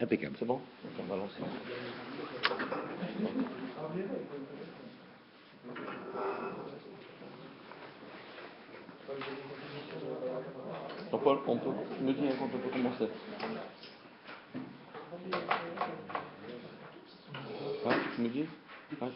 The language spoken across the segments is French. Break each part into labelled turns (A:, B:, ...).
A: Impeccable.
B: C'est bon? On va lancer. Jean-Paul, on peut me dire quand on peut commencer. Hein, tu me dis? Hein,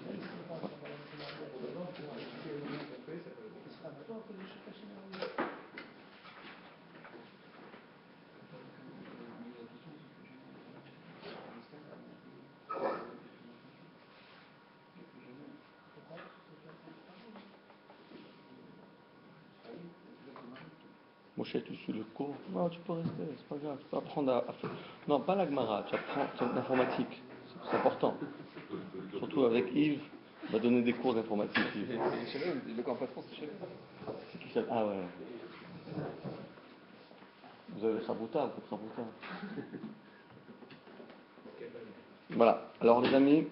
B: Moshe, tu suis le cours? Non, tu peux rester, c'est pas grave. Tu peux apprendre à faire. Non, pas la Gemara, tu apprends l'informatique. C'est important. Surtout avec Yves, il va donner des cours d'informatique.
C: Il est chez eux, le camp patron, c'est chez eux.
B: C'est qui ça? Ah ouais. Vous avez Rabouta, vous faites Rabouta. Voilà. Alors les amis,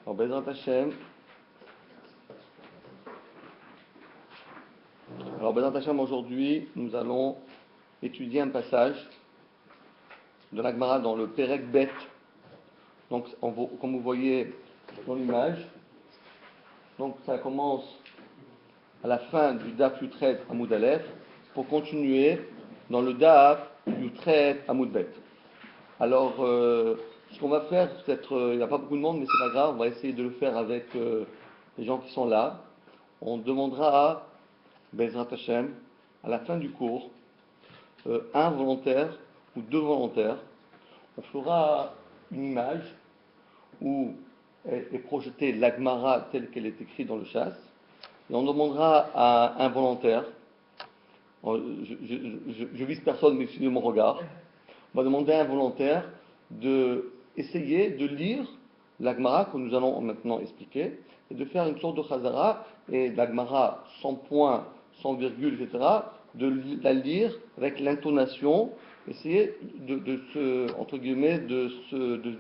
B: alors Bezrat Hashem. Alors Bezrat Hashem, aujourd'hui, nous allons étudier un passage de la Gemara dans le Perek Bet. Donc, comme vous voyez dans l'image, donc ça commence à la fin du Daf Yutret Amoud Aleph pour continuer dans le Daf Yutret Amoud Bet. Alors, ce qu'on va faire, peut-être, il n'y a pas beaucoup de monde, mais c'est pas grave, on va essayer de le faire avec les gens qui sont là. On demandera à Bezrat Hashem, à la fin du cours, un volontaire ou deux volontaires. On fera une image où est projetée la Gemara telle qu'elle est écrite dans le chasse. Et on demandera à un volontaire, je vise personne, mais suivez mon regard, on va demander à un volontaire d'essayer de lire la Gemara que nous allons maintenant expliquer et de faire une sorte de chazara, et la Gemara sans point, sans virgule, etc., de la lire avec l'intonation, essayer entre guillemets, de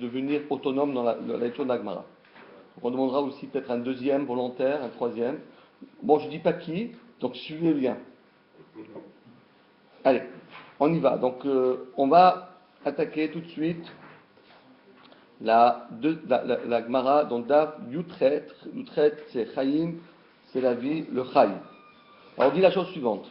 B: devenir autonome dans la lecture de la Gemara. On demandera aussi peut-être un deuxième volontaire, un troisième. Bon, je ne dis pas qui, donc suivez bien. Allez, on y va. Donc, on va attaquer tout de suite la Gemara dans Daf Yutret. Yutret, c'est Chaim, c'est la vie, le Chai. Alors, on dit la chose suivante.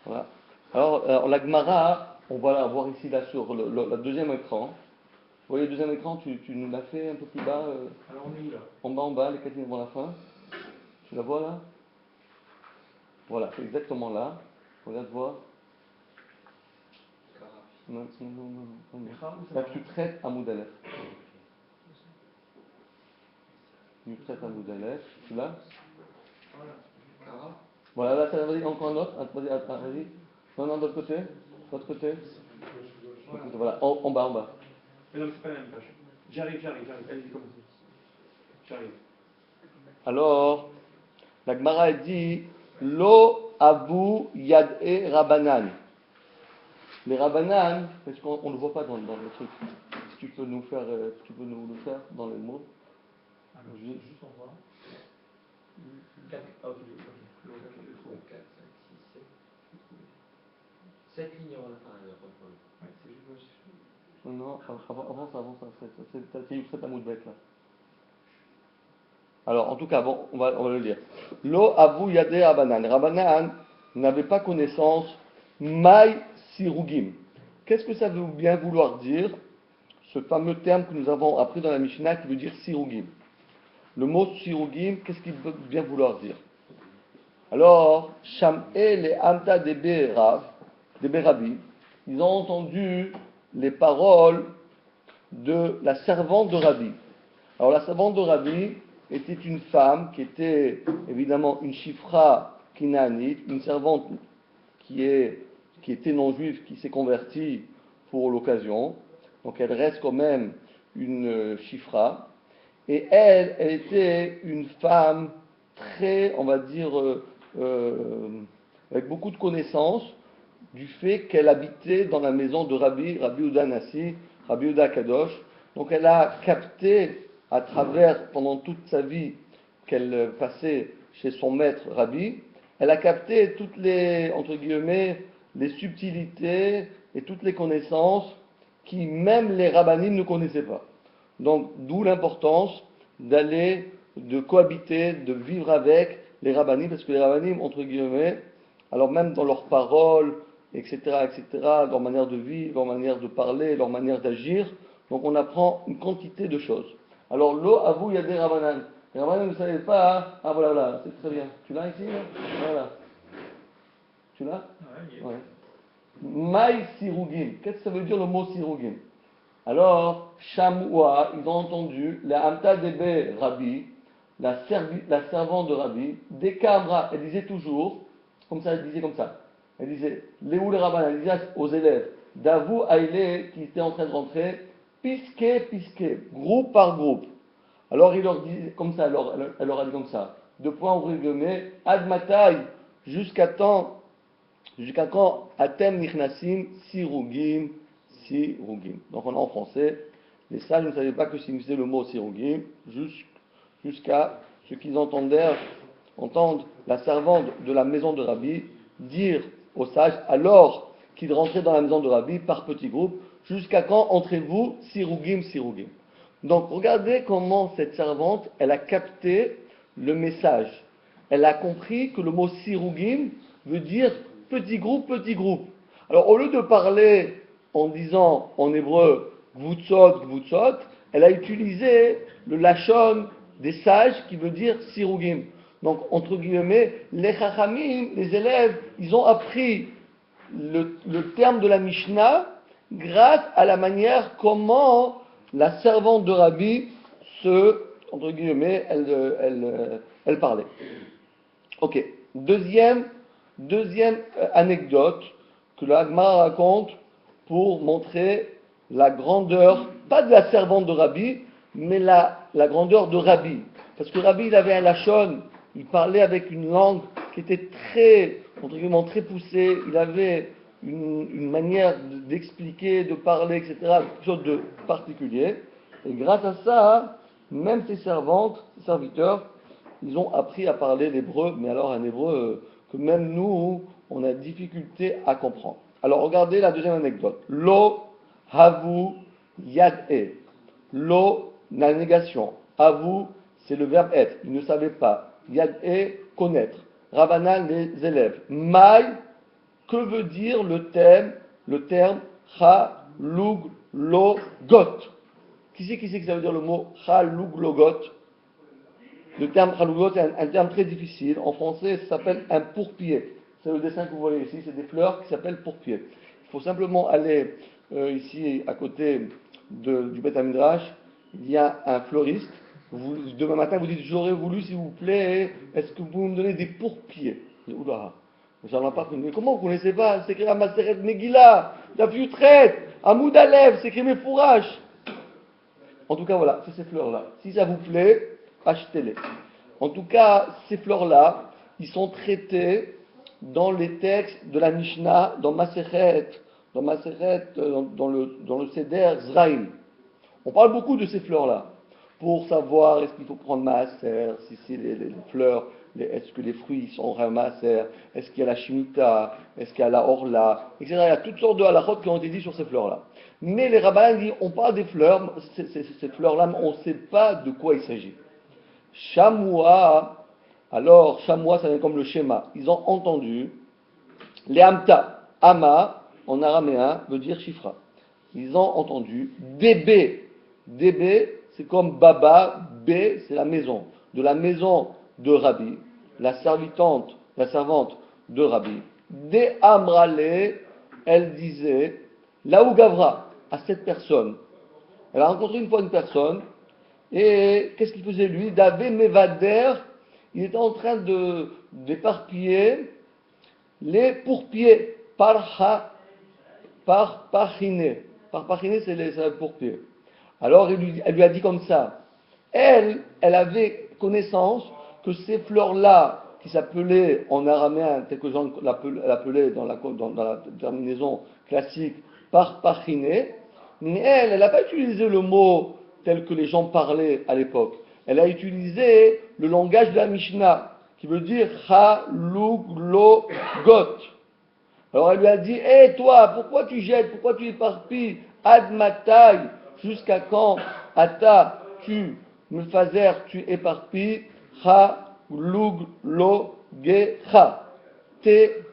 B: Voilà. Alors la Gemara, on va la voir ici là sur le deuxième écran. Vous voyez le deuxième écran, tu nous l'as fait un peu plus bas.
C: Alors on est où là?
B: En bas, les 4 lignes avant la fin. Tu la vois là? Voilà, c'est exactement là. Regarde voir. Non. Là, tu traites à Moudalef. Tu traites à Moudalef. Tu l'as? Voilà, là, ça va dire encore un autre. Vas-y. Non, de l'autre côté. De l'autre côté. Voilà, en bas.
C: Mais non, c'est pas la même page. J'arrive. Allez-y, commencez. J'arrive.
B: Alors, la Gemara dit Lo abu yad'e rabanan. Les rabanan, parce qu'on ne le voit pas dans le truc. Si tu peux nous faire, tu peux nous le faire dans les mots.
C: Juste en bas. 4, ok. 4, 5, 6, 7. 7 lignes avant la fin, il n'y a pas de problème. Ouais, c'est juste moi,
B: non, avant ça, c'est un mot de bête là. Alors, en tout cas, bon, on va le lire. Lo abu yad'e rabanan. Les rabanan n'avaient pas connaissance mai sirugim. Qu'est-ce que ça veut bien vouloir dire, ce fameux terme que nous avons appris dans la Mishnah qui veut dire sirugim? Le mot sirugim, qu'est-ce qu'il veut bien vouloir dire? Alors, Sham'e le Amta de Berabi, ils ont entendu les paroles de la servante de Rabbi. Alors, la servante de Rabbi était une femme qui était évidemment une Shifra Kinaanite, une servante qui était non-juive, qui s'est convertie pour l'occasion. Donc, elle reste quand même une Shifra. Et elle était une femme très, on va dire, avec beaucoup de connaissances du fait qu'elle habitait dans la maison de Rabbi Uda Nassi, Rabbi Uda Kadosh. Donc elle a capté à travers, pendant toute sa vie qu'elle passait chez son maître Rabbi, elle a capté toutes les, entre guillemets, les subtilités et toutes les connaissances qui même les rabbinim ne connaissaient pas. Donc d'où l'importance de cohabiter, de vivre avec les rabbinim, parce que les rabbinim, entre guillemets, alors même dans leurs paroles, etc., etc., leur manière de vivre, leur manière de parler, leur manière d'agir, donc on apprend une quantité de choses. Alors l'eau, à vous, il y a des rabbanan. Les rabbanan ne savaient pas, hein. Ah voilà, voilà, c'est très bien. Tu l'as ici là. Voilà. Tu l'as? Ouais. Maï sirugim. Qu'est-ce que ça veut dire le mot sirugim? Alors, Shamoua, ils ont entendu, la Amta Debe Rabbi, la servante de Rabbi, des Kamra, elle disait toujours, comme ça, elle disait comme ça. Elle disait, Léou le Rabban, elle disait aux élèves, Davou Aïlé, qui étaient en train de rentrer, pisqué, groupe par groupe. Alors il leur dit comme ça, elle leur a dit comme ça, deux points ouvrés guillemets, Admatai, jusqu'à quand Atem Nichnasim Sirugim. Donc on a en français, les sages ne savaient pas que signifiait le mot Sirugim, jusqu'à ce qu'ils entendent la servante de la maison de Rabbi dire aux sages, alors qu'ils rentraient dans la maison de Rabbi par petits groupes, jusqu'à quand entrez-vous Sirugim. Donc regardez comment cette servante, elle a capté le message. Elle a compris que le mot Sirugim veut dire petit groupe. Alors au lieu de parler en disant en hébreu Gvutzot, elle a utilisé le lachon des sages qui veut dire Sirugim. Donc entre guillemets, les chachamim, les élèves, ils ont appris le terme de la Mishnah grâce à la manière comment la servante de Rabbi entre guillemets, elle parlait. Ok, deuxième anecdote que la Gemara raconte pour montrer la grandeur, pas de la servante de Rabbi, mais la grandeur de Rabbi. Parce que Rabbi, il avait un lachon, il parlait avec une langue qui était très, entre guillemets, très poussée, il avait une manière d'expliquer, de parler, etc., quelque chose de particulier. Et grâce à ça, même ses servantes, ses serviteurs, ils ont appris à parler l'hébreu, mais alors un hébreu que même nous, on a difficulté à comprendre. Alors regardez la deuxième anecdote. Lo havu yad'e. Lo, la négation. Havu, c'est le verbe être. Ils ne savaient pas. Yad'e, connaître. Rabbanan, les élèves. Maï, que veut dire le terme chalug logot? Qui c'est que ça veut dire le mot chalug logot? Le terme chalougot est un terme très difficile. En français, ça s'appelle un pourpier. C'est le dessin que vous voyez ici, c'est des fleurs qui s'appellent pourpier. Il faut simplement aller ici à côté du Beth Midrash. Il y a un fleuriste. Demain matin, vous dites, j'aurais voulu, s'il vous plaît, est-ce que vous pouvez me donner des pourpiers? Oula, j'en ai pas connu. Mais comment vous ne connaissez pas? C'est écrit à Maseret Megillah, la Futret, à Moudalev, c'est écrit mes fourrages. En tout cas, voilà, c'est ces fleurs-là. Si ça vous plaît, achetez-les. En tout cas, ces fleurs-là, ils sont traités dans les textes de la Mishnah, dans Masechet, dans le Seder Zraïm. On parle beaucoup de ces fleurs-là, pour savoir est-ce qu'il faut prendre Maaser, si les fleurs, est-ce que les fruits sont Maaser, est-ce qu'il y a la Shemitah, est-ce qu'il y a la Orla, etc. Il y a toutes sortes de halakhot qui ont été dites sur ces fleurs-là. Mais les rabbins disent, on parle des fleurs, ces fleurs-là, on ne sait pas de quoi il s'agit. Shamoua, alors Shamoua, ça vient comme le schéma. Ils ont entendu les Amta. Ama, en araméen, veut dire chifra. Ils ont entendu DB. DB, c'est comme Baba, B, c'est la maison. De la maison de Rabbi, la servante de Rabbi. De Amrale, elle disait, Laou Gavra, à cette personne. Elle a rencontré une fois une personne, et qu'est-ce qu'il faisait lui? Davé Mevader, il était en train d'éparpiller les pourpiers par pachiné. Par pachiné, c'est les pourpiers. Alors elle lui a dit comme ça. Elle avait connaissance que ces fleurs-là, qui s'appelaient en araméen, tel que l'appelaient dans la terminaison classique, par pachiné, Mais elle n'a pas utilisé le mot tel que les gens parlaient à l'époque. Elle a utilisé le langage de la Mishnah, qui veut dire haluglogot. Alors elle lui a dit, hé toi, pourquoi tu jettes, pourquoi tu éparpilles, ad matai, jusqu'à quand, ata, tu me fazer, tu éparpilles, haluglogecha. Tes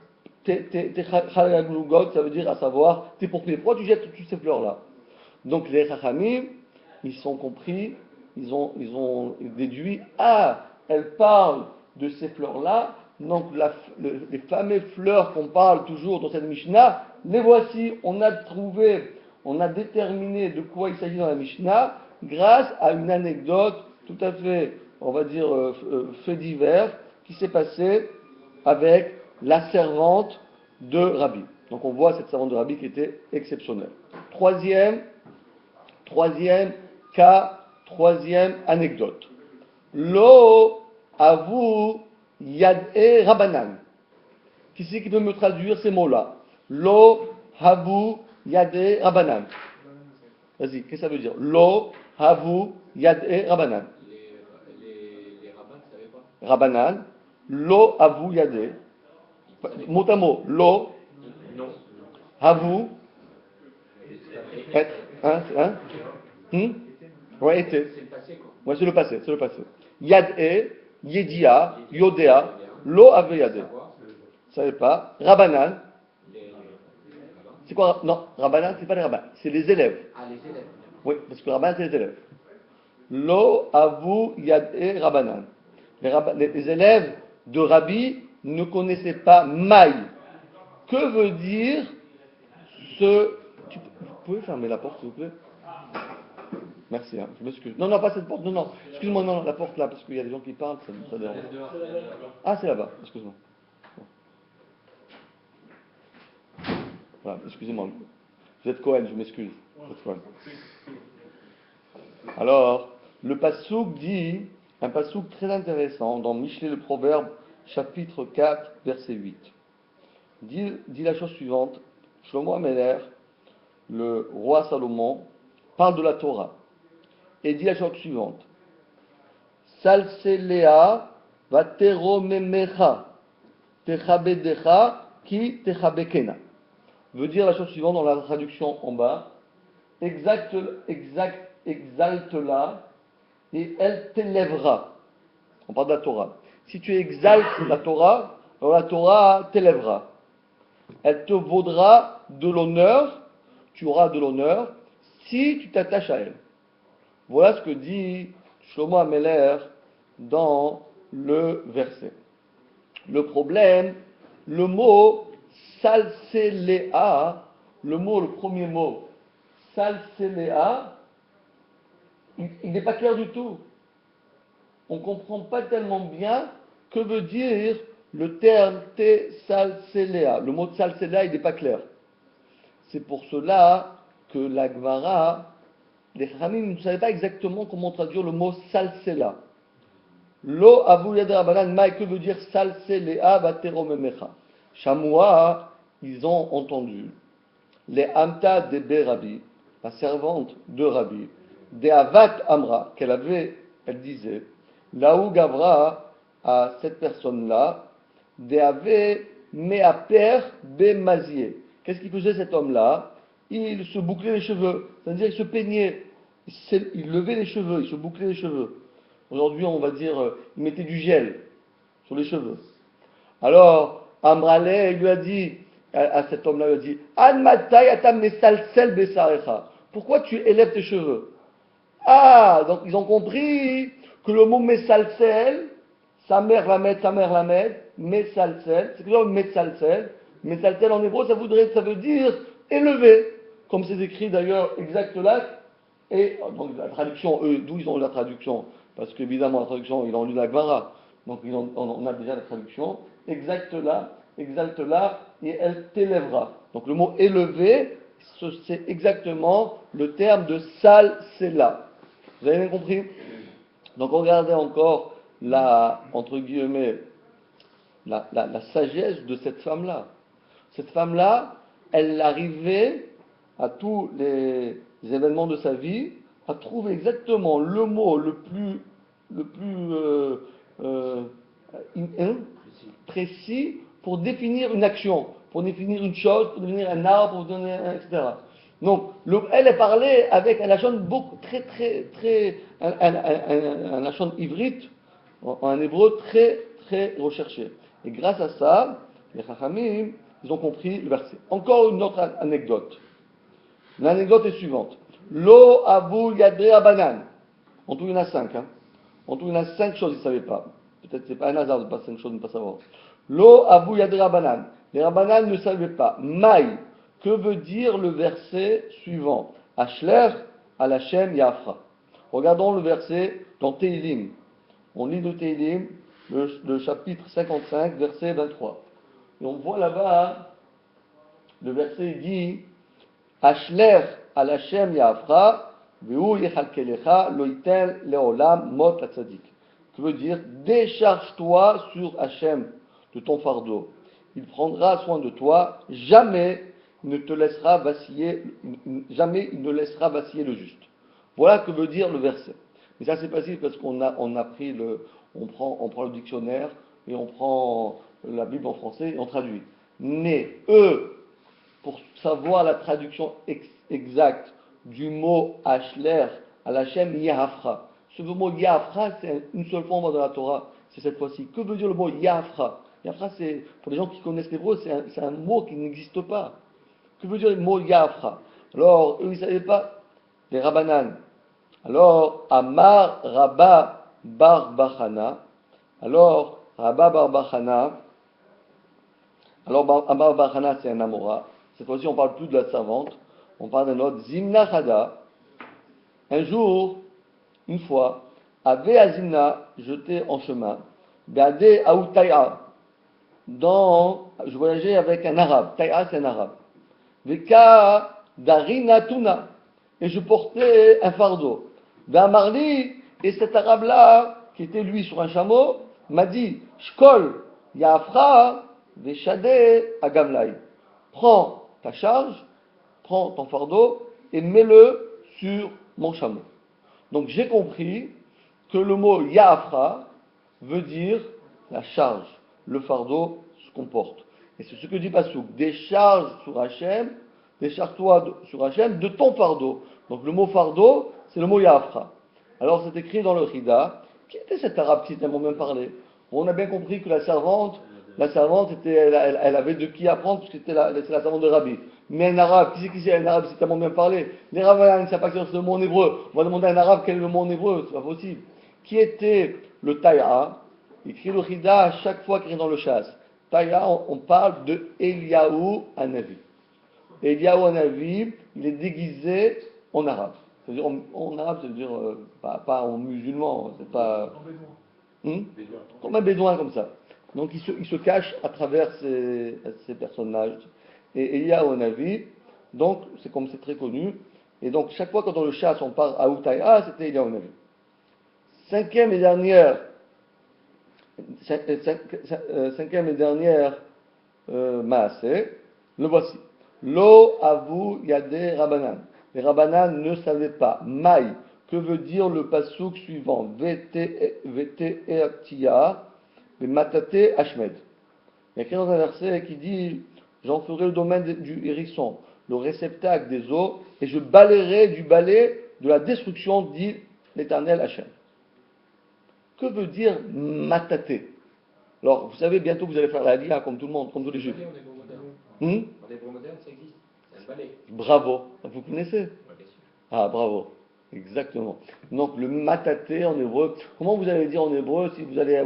B: haluglogot, ça veut dire à savoir, tes pourquoi tu jettes toutes ces fleurs-là. Donc les Chachamim, ils sont compris, ils ont déduit, elle parle de ces fleurs-là, donc les fameuses fleurs qu'on parle toujours dans cette Mishnah, les voici, on a trouvé, on a déterminé de quoi il s'agit dans la Mishnah, grâce à une anecdote tout à fait, on va dire, fait divers, qui s'est passé avec la servante de Rabbi. Donc on voit cette servante de Rabbi qui était exceptionnelle. Troisième cas, troisième anecdote. Lo avu yad'e rabanan. Qui c'est qui peut me traduire ces mots-là? Lo havu yad'e rabanan. Vas-y, qu'est-ce que ça veut dire? Lo havu yad'e rabanan.
C: Les rabbins, tu savais pas?
B: Rabanan. Lo avu yad'e. Mot à mot. Lo
C: Non.
B: havu. Hein? Ouais, était.
C: C'est le passé, quoi.
B: Ouais, c'est le passé. Yad'e, yedia, yodea, lo ave yad'e. Vous savez pas. Rabanan. C'est quoi? Non, Rabanan, c'est pas les rabbins, c'est les élèves.
C: Ah, les élèves.
B: Oui, parce que Rabanan, c'est les élèves. Lo avu yad'e Rabanan. Les élèves de Rabbi ne connaissaient pas Maï. Que veut dire ce... Vous pouvez fermer la porte, s'il vous plaît? Merci, hein, je m'excuse. Non, pas cette porte, non. Excuse-moi, non, la porte là, parce qu'il y a des gens qui parlent, ça dérange. Ah, c'est là-bas, excuse-moi. Voilà, excusez-moi. Vous êtes Cohen, je m'excuse. Vous êtes Cohen. Alors, le passouk dit, un passouk très intéressant, dans Michelet le Proverbe, chapitre 4, verset 8. Dit la chose suivante, Shlomo Améler, le roi Salomon, parle de la Torah. Et dit la chose suivante. Salselea va teromemecha techabedecha ki techabekena. Veut dire la chose suivante dans la traduction en bas. Exalte-la et elle t'élèvera. On parle de la Torah. Si tu exaltes la Torah, alors la Torah t'élèvera. Elle te vaudra de l'honneur, tu auras de l'honneur si tu t'attaches à elle. Voilà ce que dit Shlomo Améler dans le verset. Le problème, le mot salselea, le premier mot, salselea, il n'est pas clair du tout. On ne comprend pas tellement bien que veut dire le terme te salselea. Le mot salselea, il n'est pas clair. C'est pour cela que la Gemara, les Chachamim ne savaient pas exactement comment traduire le mot salsela. Lo avu yad rabanan maï, que veut dire salselea bateromemecha. Shamoua, ils ont entendu les Amta de Rabbi, la servante de Rabbi, de Avat Amra, elle disait, Laou Gavra, à cette personne-là, de Ave Meaper Bemazier. Qu'est-ce qu'il faisait cet homme-là? Il se bouclait les cheveux, c'est-à-dire il se peignait, il levait les cheveux, il se bouclait les cheveux. Aujourd'hui, on va dire, il mettait du gel sur les cheveux. Alors, Amraleh, il lui a dit, à cet homme-là, il lui a dit, An matai atam mesalsel besarecha. Pourquoi tu élèves tes cheveux? Ah, donc ils ont compris que le mot mesalsel, sa mère la met, mesalsel, c'est quoi mesalsel? Mesalsel en hébreu, ça veut dire élevé, comme c'est écrit d'ailleurs exact là. Et donc la traduction, d'où ils ont la traduction? Parce qu'évidemment, la traduction, ils ont lu la Gemara. Donc on a déjà la traduction. Exalte là, et elle t'élèvera. Donc le mot élevé, c'est exactement le terme de salsela. Vous avez bien compris? Donc regardez encore entre guillemets, la sagesse de cette femme-là. Cette femme-là, elle arrivait à tous les événements de sa vie, a trouvé exactement le mot le plus précis pour définir une action, pour définir une chose, pour définir un arbre, pour définir etc. Donc, elle est parlée avec un lachon beaucoup un lachon ivrite, en hébreu très recherché. Et grâce à ça, les Chachamim, ils ont compris le verset. Encore une autre anecdote. L'anecdote est suivante. Lo avu yadre abanan. En tout, il y en a 5. En tout, il y en a 5 choses, ils ne savaient pas. Peut-être que ce n'est pas un hasard de pas 5 choses de ne pas savoir. Lo avu yadre abanan. Les Rabbanan ne savaient pas. Maï. Que veut dire le verset suivant? Ashler al Hashem Yafra. Regardons le verset dans Teilim. On lit le Teilim, le chapitre 55, verset 23. Et on voit là-bas, le verset dit Ashler al Hashem Yafra, Veu yechalkelecha lo yitel leolam mot latzadik. Que veut dire décharge-toi sur Hashem de ton fardeau. Il prendra soin de toi, jamais il ne laissera vaciller le juste. Voilà que veut dire le verset. Mais ça c'est facile parce qu'on a pris on prend le dictionnaire et on prend la Bible en français et on traduit. Mais eux, pour savoir la traduction exacte du mot Ashler à l'Hachem Yahafra. Ce mot Yahafra, c'est une seule fois dans la Torah, c'est cette fois-ci. Que veut dire le mot Yahafra? Yahafra, c'est, pour les gens qui connaissent l'hébreu, c'est un mot qui n'existe pas. Que veut dire le mot Yahafra? Alors, eux, ils ne savaient pas, les Rabbanan. Alors, Amar Rabba Bar Bachana. Alors, Rabba Bar Bachana. Alors, Amar Bar Bachana, c'est un Amora. Cette fois-ci, on ne parle plus de la servante. On parle d'un autre. Zimna Chada. Un jour, une fois, avait Azimna jeté en chemin. Beade Aoutaya. Je voyageais avec un arabe. Taïa, c'est un arabe. Veka Darina Tuna. Et je portais un fardeau. Marli, et cet arabe-là, qui était lui sur un chameau, m'a dit Shkol, Yafra, Veshade, Agamlai. Prends ta charge, prends ton fardeau et mets-le sur mon chameau. Donc j'ai compris que le mot Yafra veut dire la charge, le fardeau, ce qu'on porte. Et c'est ce que dit Passouk. Décharge sur Hachem, décharge-toi sur Hachem de ton fardeau. Donc le mot fardeau, c'est le mot Yafra. Alors c'est écrit dans le Chida. Qui était cet arabe qui tellement bien parlé? On a bien compris que la servante elle avait de qui apprendre, parce que c'est la servante de Rabbi. Mais un arabe, qui c'est un arabe qui sait tellement bien parler? Les rabbins ne savent pas que c'est le mot en hébreu. On va demander à un arabe quel est le mot en hébreu, c'est pas possible. Qui était le Taïa? Il écrit le Chida à chaque fois qu'il est dans le chasse. Taïa, on parle de Eliyahu Hanavi. Eliyahu Hanavi, il est déguisé en arabe. C'est-à-dire en arabe, c'est-à-dire pas en musulman, c'est pas. Comme un bédouin comme ça. Donc il se cache à travers ces personnages. Et Eliyahu Hanavi, donc c'est comme c'est très connu. Et donc chaque fois quand dans le chasse on parle à Outaya, c'était Eliyahu Hanavi. Cinquième et dernière Maaseh, le voici. Lo avu yade Rabbanan. Les Rabbanan ne savaient pas. Maï, que veut dire le passouk suivant? Vete eaktia, matate ashmed. Il y a écrit dans un verset qui dit j'en ferai le domaine du hérisson, le réceptacle des eaux, et je balayerai du balai de la destruction, dit l'Éternel Hachem. Que veut dire mataté? Alors, vous savez, bientôt vous allez faire la lia comme tout le monde, comme tous les juifs.
C: En hébreu moderne, ça existe. C'est un balai.
B: Bravo. Vous connaissez?
C: Ouais, bien sûr.
B: Ah, bravo. Exactement. Donc, le mataté en hébreu, comment vous allez dire en hébreu si vous allez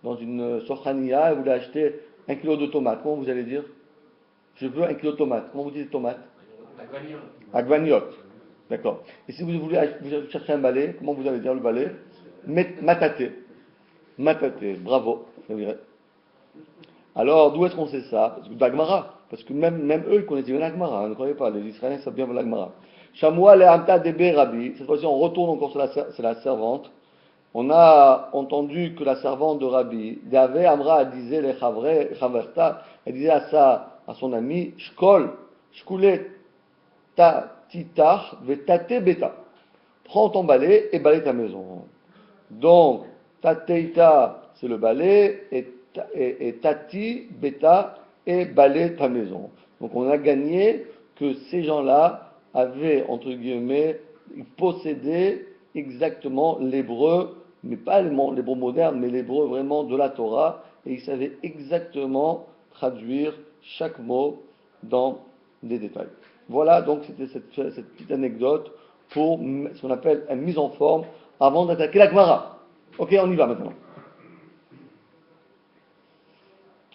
B: dans une sochania et vous voulez acheter 1 kilo de tomates? Comment vous allez dire? Je veux 1 kilo de tomates. Comment vous dites tomates? Agvaniot. D'accord. Et si vous voulez chercher un balai, comment vous allez dire le balai? Mataté. Mataté. Bravo. Alors, d'où est-ce qu'on sait ça? Parce que d'Agmara. Parce que même eux, ils connaissaient bien l'Agmara. Ne croyez pas, les Israéliens savent bien l'Agmara. Shamoua le Hamta Debe Rabbi. Cette fois-ci, on retourne encore sur la servante. On a entendu que la servante de Rabbi, Dave Amra, elle disait les Chaverta, elle disait à son ami, Shkol, Shkoulet, ta titach vetate beta. Prends ton balai et balaye ta maison. Donc, tateita, c'est le balai, et tati, beta, et balaye ta maison. Donc, on a gagné que ces gens-là avaient, entre guillemets, ils possédaient exactement l'hébreu, mais pas l'hébreu moderne, mais l'hébreu vraiment de la Torah, et ils savaient exactement traduire chaque mot dans des détails. Voilà, donc c'était cette petite anecdote pour ce qu'on appelle une mise en forme avant d'attaquer la Gemara. Ok, on y va maintenant.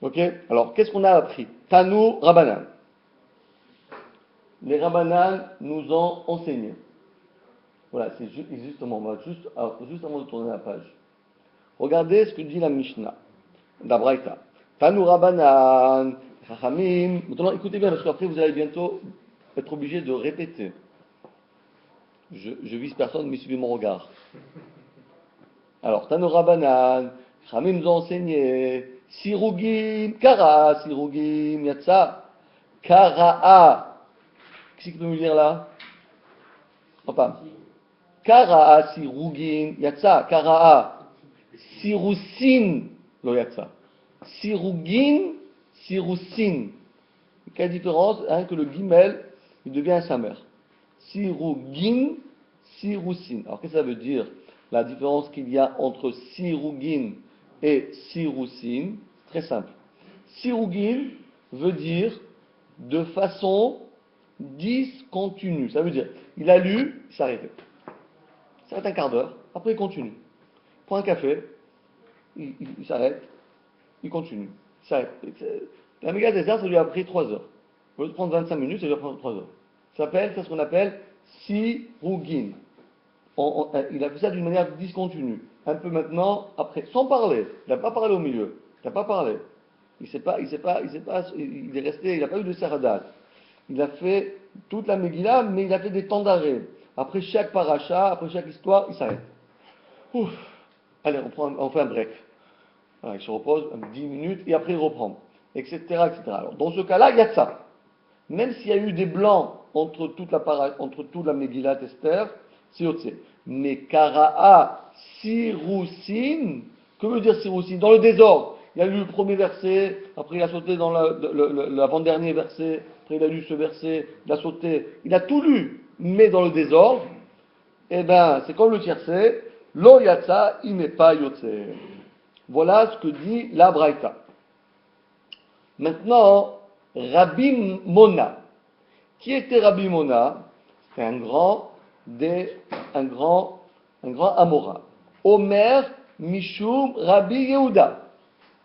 B: Ok, alors qu'est-ce qu'on a appris? Tanou Rabbanan. Les Rabbanan nous ont enseigné. Voilà, c'est justement, on va juste avant de tourner la page. Regardez ce que dit la Mishnah, la Braïta. Tanou Rabbanan, Chachamim. Maintenant, écoutez bien, parce qu'après vous allez bientôt être obligé de répéter. Je vise personne, mais suivez mon regard. Alors, Tanou Rabbanan, Chachamim nous ont enseigné. Sirugim, Kara, Sirugim, Yatsa, Kara'a. Qu'est-ce qu'il peut me dire là? Enfin, Kara'a, Sirugim, Yatsa, Kara'a, Sirusin, lo Yatsa. Sirugin, Sirusin. Quelle différence que le guimel, il devient sa mère. Sirugin, Sirusin. Alors, qu'est-ce que ça veut dire? La différence qu'il y a entre Sirugin et Sirusin, très simple. Sirugin veut dire de façon discontinue. Ça veut dire, il a lu, il s'arrête. Il s'arrête un quart d'heure, après il continue. Il prend un café, il s'arrête, il continue. Il s'arrête. La méga désert, ça lui a pris 3 heures. Au lieu de prendre 25 minutes, ça lui a pris 3 heures. C'est ce qu'on appelle Sirugin. Il a fait ça d'une manière discontinue. Un peu maintenant, après, sans parler. Il n'a pas parlé au milieu. Il n'a pas parlé. Il est resté, il n'a pas eu de saradat. Il a fait toute la Megillah, mais il a fait des temps d'arrêt. Après chaque paracha, après chaque histoire, il s'arrête. Ouf. Allez, on fait un break. Alors, il se repose 10 minutes et après il reprend. Etc. Alors, dans ce cas-là, il y a ça. Même s'il y a eu des blancs entre toute la Megillah Esther, c'est Yotse. Mais Kara'a Sirusin, que veut dire Sirusin? Dans le désordre. Il a lu le premier verset, après il a sauté dans l'avant-dernier verset, après il a lu ce verset, il a sauté, il a tout lu, mais dans le désordre, eh bien, c'est comme le tiercé, lo yatsa, il n'est pas Yotse. Voilà ce que dit la Braïta. Maintenant, Rabbi Mona. Qui était Rabbi Mona? C'est un grand Amora. Omer Mishum Rabbi Yehuda.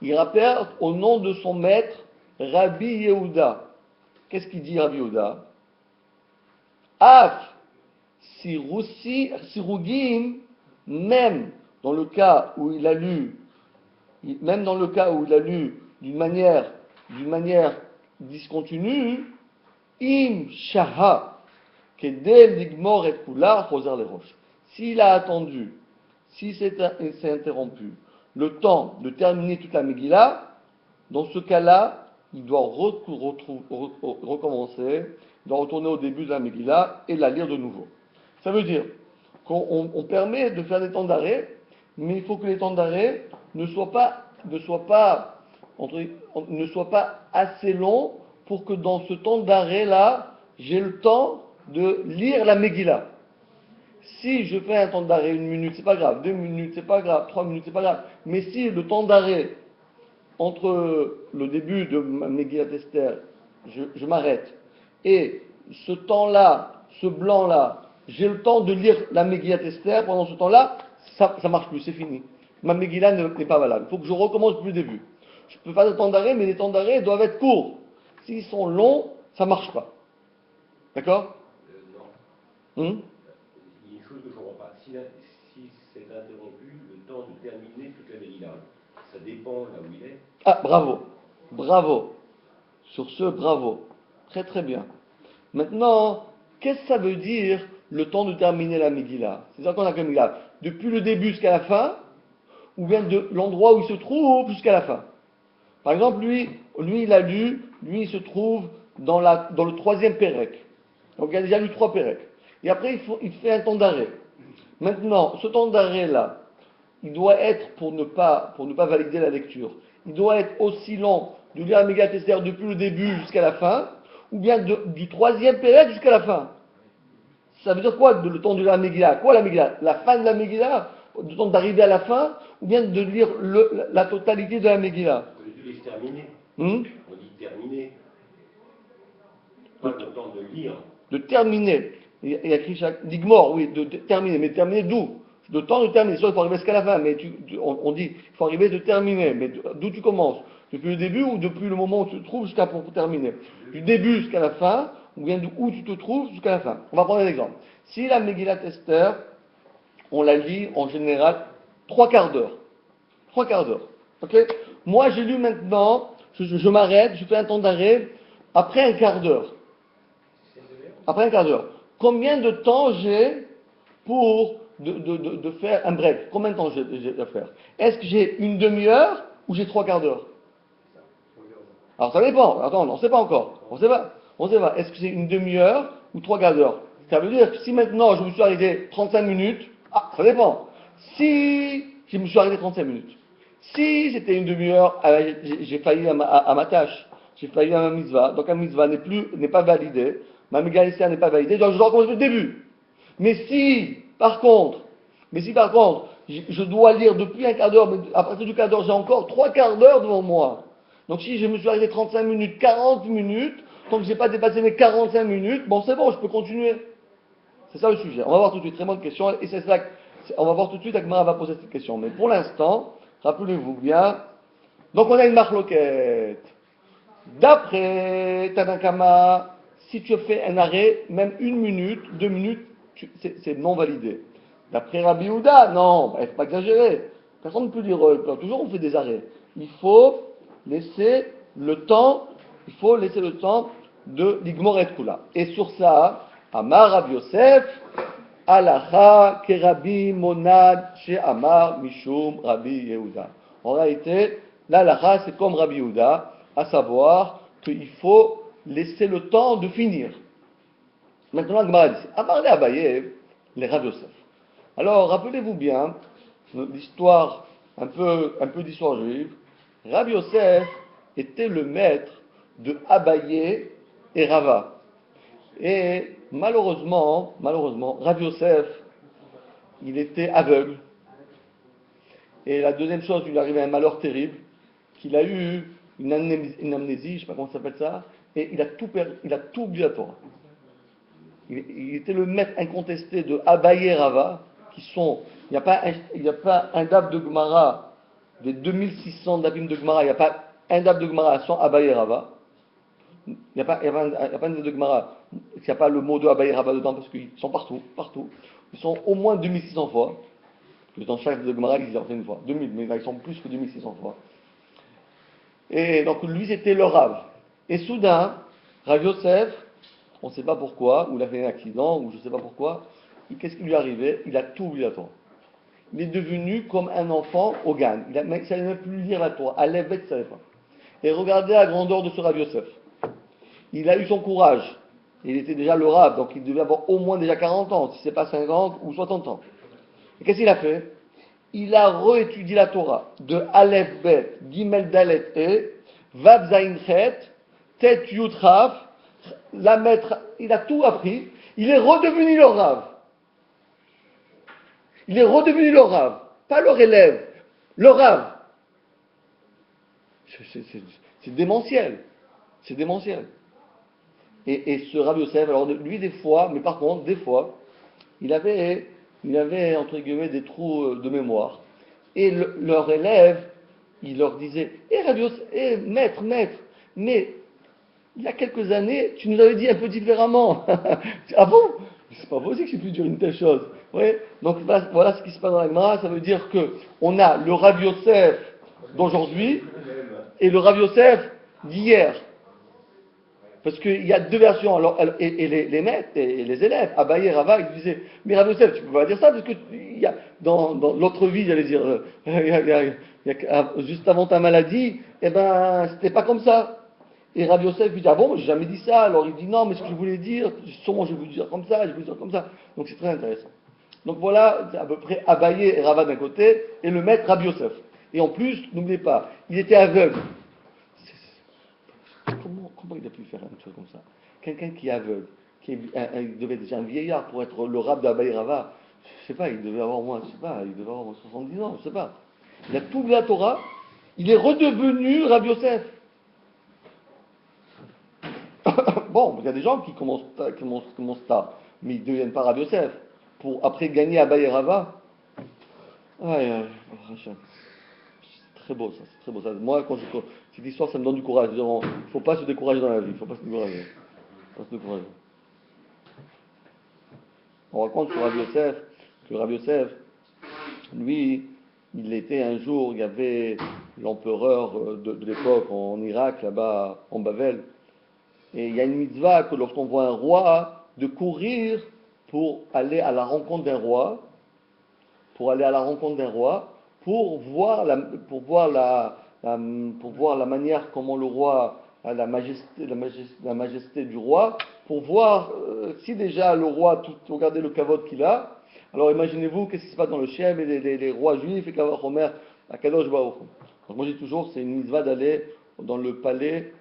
B: Il rappelle au nom de son maître, Rabbi Yehuda. Qu'est-ce qu'il dit Rabbi Yehuda? Af Sirugim, même dans le cas où il a lu d'une manière discontinue, im shaha kedel ligmor et kula choser les roches. S'il a attendu, si s'est interrompu, le temps de terminer toute la Megillah, dans ce cas-là, il doit recommencer, il doit retourner au début de la Megillah et la lire de nouveau. Ça veut dire qu'on permet de faire des temps d'arrêt, mais il faut que les temps d'arrêt ne soient pas assez longs pour que dans ce temps d'arrêt-là, j'ai le temps de lire la Megillah. Si je fais un temps d'arrêt 1 minute, c'est pas grave, 2 minutes, c'est pas grave, 3 minutes, c'est pas grave. Mais si le temps d'arrêt entre le début de ma Megillat Esther, je m'arrête, et ce temps-là, ce blanc-là, j'ai le temps de lire la Megillat Esther, pendant ce temps-là, ça marche plus, c'est fini. Ma Megillah n'est pas valable. Il faut que je recommence depuis le début. Je peux faire des temps d'arrêt, mais les temps d'arrêt doivent être courts. S'ils sont longs, ça marche pas. D'accord?
C: Non. Il y a une chose que je ne comprends pas. Si c'est interrompu, le temps de terminer toute la Megillah, ça dépend là où il est.
B: Ah, bravo. Sur ce, bravo. Très très bien. Maintenant, qu'est-ce que ça veut dire le temps de terminer la Megillah? C'est-à-dire qu'on a la Megillah depuis le début jusqu'à la fin, ou bien de l'endroit où il se trouve jusqu'à la fin. Par exemple, lui il se trouve dans le 3e Pérec. Donc il a déjà lu 3 pérec. Et après, il fait un temps d'arrêt. Maintenant, ce temps d'arrêt-là, il doit être, pour ne pas valider la lecture, il doit être aussi long de lire la Megillat Esther depuis le début jusqu'à la fin, ou bien du 3e pérec jusqu'à la fin. Ça veut dire quoi, le temps de lire la Megillah? Quoi la Megillah? La fin de la Megillah? Le temps d'arriver à la fin? Ou bien de lire la totalité de la Megillah?
A: On dit terminer.
B: On
A: dit terminer. Pas le temps de lire.
B: De terminer. Il y a écrit chaque. Digmor, oui, de terminer. Mais terminer d'où? Le temps de terminer. Soit il faut arriver jusqu'à la fin, mais on dit il faut arriver de terminer. Mais d'où tu commences? Depuis le début ou depuis le moment où tu te trouves jusqu'à pour terminer? Du début jusqu'à la fin, ou bien d'où tu te trouves jusqu'à la fin. On va prendre un exemple. Si la Megillat Esther, on la lit en général 3 quarts d'heure. 3 quarts d'heure. Ok? Moi, j'ai lu maintenant, je m'arrête, je fais un temps d'arrêt, après un quart d'heure. Après un quart d'heure. Combien de temps j'ai pour de faire un break? Combien de temps j'ai à faire? Est-ce que j'ai une demi-heure ou j'ai 3 quarts d'heure? Alors ça dépend. Attends, on ne sait pas encore. On ne sait pas. Est-ce que c'est une demi-heure ou 3 quarts d'heure? Ça veut dire que si maintenant je me suis arrêté 35 minutes, ça dépend. Si je me suis arrêté 35 minutes, si c'était une demi-heure, j'ai failli à ma tâche, j'ai failli à ma mitzvah, donc la mitzvah n'est pas validée, ma Megillat Esther n'est pas validée, donc je dois recommencer le début. Mais si, par contre, je dois lire depuis un quart d'heure, mais à partir du quart d'heure, j'ai encore 3 quarts d'heure devant moi. Donc si je me suis arrêté 35 minutes, 40 minutes, tant que je n'ai pas dépassé mes 45 minutes, bon c'est bon, je peux continuer. C'est ça le sujet. On va voir tout de suite, très bonne question, et c'est ça, on va voir tout de suite, Agmara va poser cette question. Mais pour l'instant, rappelez-vous bien, donc on a une marloquette. D'après Tanakama, si tu fais un arrêt, même 1 minute, 2 minutes, c'est non validé. D'après Rabbi Yehuda, non, il ne faut pas exagérer. Personne ne peut dire, toujours on fait des arrêts. Il faut laisser le temps de l'igmor et kula. Et sur ça, Amar Rav Yosef, Alacha Kerabi Monad She Amar Mishum Rabbi Yehuda. En réalité, l'Alacha c'est comme Rabbi Yehuda, à savoir qu'il faut laisser le temps de finir. Maintenant, Gemara dit, Amar le Abaye, les Rav Yosef. Alors, rappelez-vous bien l'histoire, un peu d'histoire juive. Rabbi Yosef était le maître de Abaye et Rava. Et malheureusement, Rabbi Yosef, il était aveugle. Et la deuxième chose, il lui arrivait un malheur terrible, qu'il a eu une amnésie, je ne sais pas comment ça s'appelle ça, et il a tout oublié la Torah. Il était le maître incontesté de Abaye et Rava, qui sont, il n'y a pas un dab de Gemara, des 2600 dabim de Gemara, il n'y a pas un dab de Gemara sans Abaye et Rava. Il n'y a pas un dab de Gemara, il n'y a pas le mot de Abaye et Rava dedans, parce qu'ils sont partout. Ils sont au moins 2600 fois. Dans chaque de Gemara, ils y enseignent une fois. 2000, mais ils sont plus que 2600 fois. Et donc lui, c'était le Rav. Et soudain, Rav Yosef, on ne sait pas pourquoi, ou il a fait un accident, ou je ne sais pas pourquoi, qu'est-ce qui lui est arrivé? Il a tout oublié la Torah. Il est devenu comme un enfant au Gan. Il ne savait même plus lire la Torah. À l'évêque, il ne savait pas. Et regardez la grandeur de ce Rav Yosef. Il a eu son courage. Il était déjà le Rav, donc il devait avoir au moins déjà 40 ans, si ce n'est pas 50 ou 60 ans. Et qu'est-ce qu'il a fait? Il a réétudié la Torah de Aleph Bet, Gimel Dalet E, Vav Zayin Chet, Tet Yud Rav, la maître, il a tout appris. Il est redevenu le Rav. Pas leur élève, le Rav. C'est démentiel. Et ce Rav Yosef, alors lui des fois, mais par contre, des fois, il avait entre guillemets des trous de mémoire. Et leur élève, il leur disait, Rav Yosef, maître, mais il y a quelques années, tu nous avais dit un peu différemment. Ah bon? C'est pas possible que j'ai pu dire une telle chose. Oui. Donc voilà ce qui se passe dans la Gemara. Ça veut dire que on a le Rav Yosef d'aujourd'hui et le Rav Yosef d'hier. Parce qu'il y a deux versions. Alors, et les maîtres et les élèves, Abaye et Rava, ils disaient, mais Rav Yosef, tu peux pas dire ça parce que il y a, dans l'autre vie, j'allais dire, juste avant ta maladie, c'était pas comme ça. Et Rabbi Yosef lui dit, ah bon, j'ai jamais dit ça. Alors il dit, non, mais ce que je voulais dire, sûrement je vais vous dire comme ça, je vais vous dire comme ça. Donc c'est très intéressant. Donc voilà, c'est à peu près Abaye et Rava d'un côté, et le maître Rabbi Yosef. Et en plus, n'oubliez pas, il était aveugle. Comment il a pu faire une chose comme ça? Quelqu'un qui est aveugle, il devait être déjà un vieillard pour être le rab d'Abaye et Rava. Je sais pas, il devait avoir moins, je sais pas, il devait avoir 70 ans, je sais pas. Il a tout oublié la Torah, il est redevenu Rabbi Yosef. Bon, il y a des gens qui commencent tard, mais ils ne deviennent pas Rabbi Yosef. Pour après gagner Abaye et Rava. Aïe, aïe, Hachem. C'est très beau ça, c'est très beau ça. Moi, cette histoire, ça me donne du courage. Il ne faut pas se décourager dans la vie, il ne faut pas se décourager. Faut pas se décourager. On raconte sur Rabbi Yosef, que Rabbi Yosef, lui, il était un jour, il y avait l'empereur de l'époque en Irak, là-bas, en Bavel, et il y a une mitzvah que lorsqu'on voit un roi, de courir pour aller à la rencontre d'un roi, pour voir la manière comment le roi, la majesté du roi, pour voir si déjà le roi, regardez le kavod qu'il a. Alors imaginez-vous qu'est-ce qui se passe dans le Shem et les rois juifs et Kavod Homer, à Kadosh Baruch Hu. Donc moi je dis toujours, c'est une mitzvah d'aller dans le palais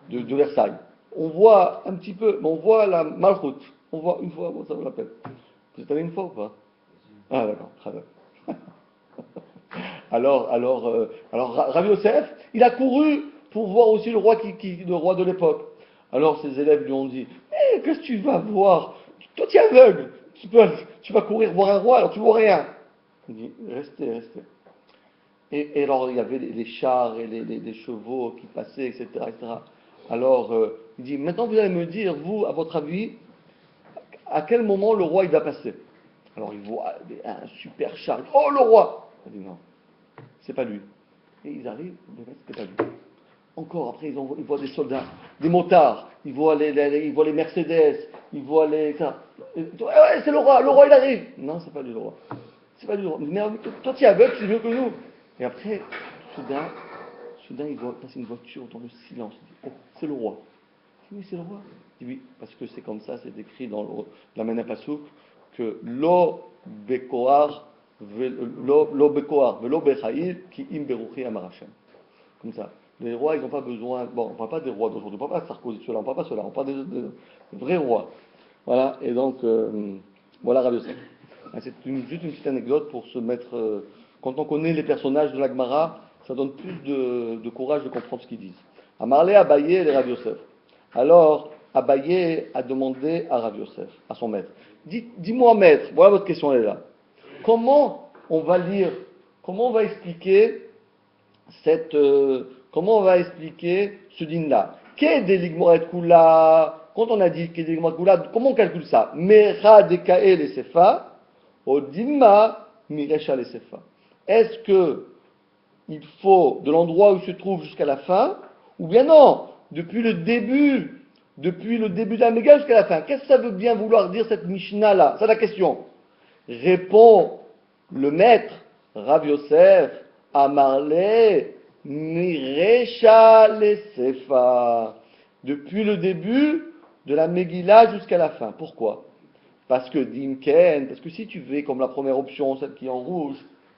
B: de Versailles. On voit un petit peu, mais on voit la Malchut. On voit une fois, bon, ça vaut la peine. Vous êtes allé une fois ou pas? Ah d'accord, très bien. Alors, Rabbi Yosef, il a couru pour voir aussi le roi le roi de l'époque. Alors ses élèves lui ont dit, mais qu'est-ce que tu vas voir? Toi tu es aveugle, tu vas courir voir un roi, alors tu vois rien. Il dit, restez. Et alors il y avait les chars et les chevaux qui passaient, etc. Alors il dit, maintenant vous allez me dire, vous, à votre avis, à quel moment le roi il va passer? Alors il voit un super char, oh le roi! Il dit non. C'est pas lui. Et ils arrivent, c'est pas lui. Encore après, ils voient des soldats, des motards, ils voient les Mercedes, ils voient les. Ouais, c'est le roi il arrive. Non, c'est pas lui le roi. C'est pas lui le roi. Mais toi tu es aveugle, c'est mieux que nous. Et après, soudain, il voit passer une voiture dans le silence. Il dit, oh, c'est le roi. Il dit, oui, c'est le roi. Il dit oui, parce que c'est comme ça, c'est écrit dans la Mena Pasuk, que lo bekoar Lo bekoar velo bechaïl ki im beruchi amar Hashem. Comme ça. Les rois, ils n'ont pas besoin. Bon, on ne parle pas des rois d'aujourd'hui, on ne parle pas de Sarkozy, ceux-là, on ne parle pas de ceux-là, on parle des vrais rois. Voilà, et donc, voilà Rabbi Yosef. C'est juste une petite anecdote pour se mettre. Quand on connaît les personnages de la Gemara, ça donne plus de courage de comprendre ce qu'ils disent. Amarle Abaye et Rabbi Yosef. Alors, Abaye a demandé à Rabbi Yosef, à son maître, dis-moi maître, voilà votre question, elle est là. Comment on va lire, comment on va expliquer ce din-là? Qu'est des ligmoret kula? Quand on a dit qu'est des ligmoret kula, comment on calcule ça? Mecha dekae les sefa, odimma mirecha les sefa. Est-ce que il faut de l'endroit où il se trouve jusqu'à la fin, ou bien non, depuis le début de la Megillah jusqu'à la fin? Qu'est-ce que ça veut bien vouloir dire cette Mishnah-là? C'est la question. Répond le maître, Rav Yosef, Amarle, Mirecha le Sefa. Depuis le début de la Megillah jusqu'à la fin. Pourquoi? Parce que si tu veux comme la première option, celle qui est en rouge,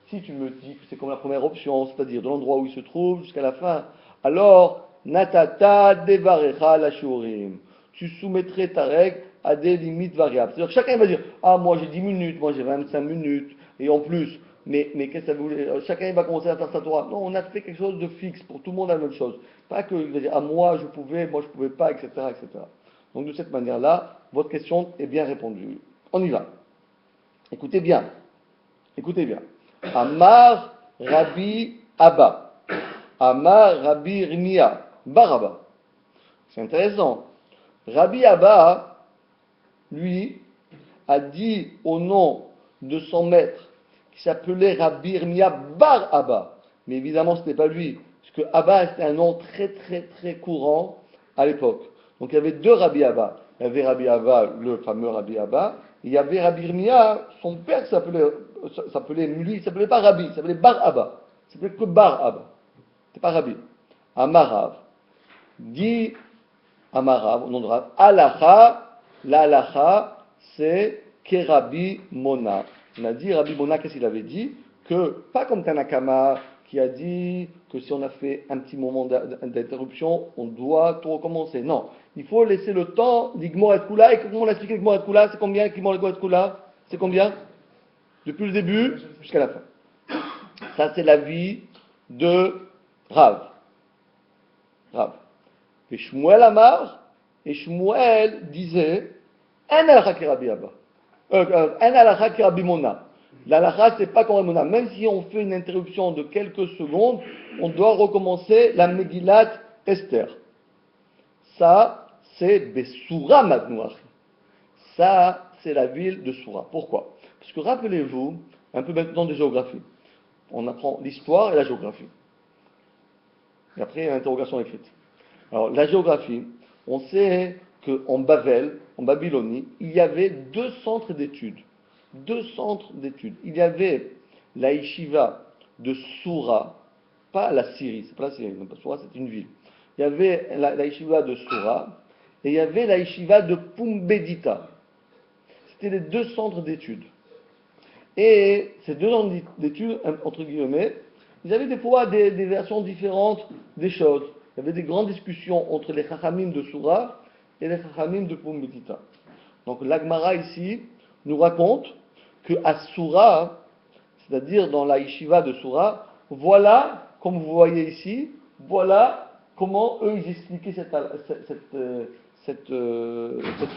B: si tu me dis que c'est comme la première option, c'est-à-dire de l'endroit où il se trouve jusqu'à la fin, alors, Natata devarecha la shurim. Tu soumettrais ta règle à des limites variables. C'est-à-dire que chacun va dire, ah moi j'ai 10 minutes, moi j'ai 25 minutes, et en plus, mais qu'est-ce que ça veut dire? Chacun va commencer à faire sa Torah. Non, on a fait quelque chose de fixe, pour tout le monde la même chose. Pas que, il va dire, ah moi je pouvais pas, etc., etc. Donc de cette manière-là, votre question est bien répondue. On y va. Écoutez bien. Amar Rabbi Abba. Amar Rabbi Rimia. Baraba. C'est intéressant. Rabbi Abba, lui, a dit au nom de son maître, qui s'appelait Rabbi Rimia Bar Abba. Mais évidemment, ce n'était pas lui, parce que Abba était un nom très très très courant à l'époque. Donc il y avait deux Rabbi Abba. Il y avait Rabbi Abba, le fameux Rabbi Abba, et il y avait Rabbi Rimia, son père lui, il s'appelait pas Rabbi, il s'appelait Bar Abba. Il s'appelait que Bar Abba. C'est pas Rabbi. Amarav. dit Amarav, au nom de Rav, Halacha, la halacha, c'est Kerabi Mona. On a dit, Rabbi Mona, qu'est-ce qu'il avait dit? Que, pas comme Tanakama, qui a dit que si on a fait un petit moment d'interruption, on doit tout recommencer. Non, il faut laisser le temps d'Igmor et Kula. Et comment on a expliqué l'Igmor et Kula? C'est combien Igmor et Kula? C'est combien? Depuis le début jusqu'à la fin. Ça, c'est l'avis de Rav. Et Shmuel Amar, et Shmuel disait, En alacha ki Rabbi Abba. En alacha ki Rabbi Mona. L'alacha, c'est pas comme Rabbi Mona. Même si on fait une interruption de quelques secondes, on doit recommencer la Megillat Esther. Ça, c'est Bessoura Madnouach. Ça, c'est la ville de Soura. Pourquoi? Parce que rappelez-vous, un peu maintenant de géographie. On apprend l'histoire et la géographie. Et après, il y a une interrogation écrite. Alors, la géographie, on sait qu'en Bavel, en Babylonie, il y avait deux centres d'études. Il y avait la yeshiva de Soura, pas la Syrie, c'est pas la Syrie, Soura c'est une ville. Il y avait la yeshiva de Soura, et il y avait la yeshiva de Pumbedita. C'était les deux centres d'études. Et ces deux centres d'études, entre guillemets, ils avaient des fois des versions différentes des choses. Il y avait des grandes discussions entre les Chachamim de Soura et les Chachamim de Pumbedita. Donc l'Agmara ici nous raconte qu'à Soura, c'est-à-dire dans la yeshiva de Soura, voilà, comme vous voyez ici, voilà comment eux ils expliquaient cette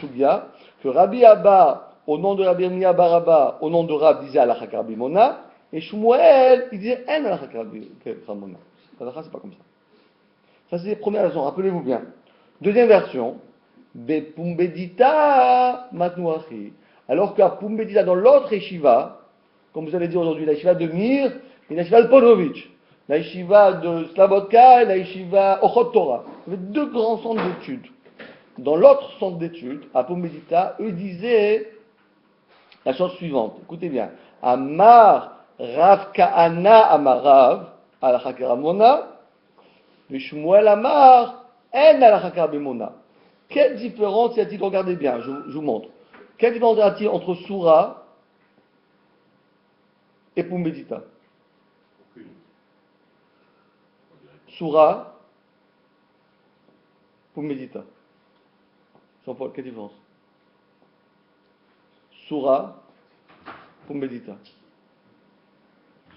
B: soubia, que Rabbi Abba, au nom de Rabbi Yirmiyah Baraba, au nom de Rab, disait Alachak Rabbi Mona, et Shmuel, il disait En Alachak Rabbi Mona. L'Alacha, c'est pas comme ça. Ça, c'est la première version, rappelez-vous bien. Deuxième version, Bepumbedita Matnuachi. Alors qu'à Pumbedita, dans l'autre yeshiva, comme vous allez dire aujourd'hui, la yeshiva de Mir et la yeshiva de Ponovitch, la yeshiva de Slabodka et la yeshiva Ochot Torah. Il y avait deux grands centres d'études. Dans l'autre centre d'études, à Pumbedita, eux disaient la chose suivante. Écoutez bien. Amar Rav Kahana Amarav, Alachak Rabbi Mona, Shmuel Amar, En Alachak Rabbi Mona. Quelle différence y a-t-il? Regardez bien, je vous montre. Quelle différence y a-t-il entre Soura et Pumbedita? Soura, Pumbedita. Jean-Paul, quelle différence? Soura, Pumbedita.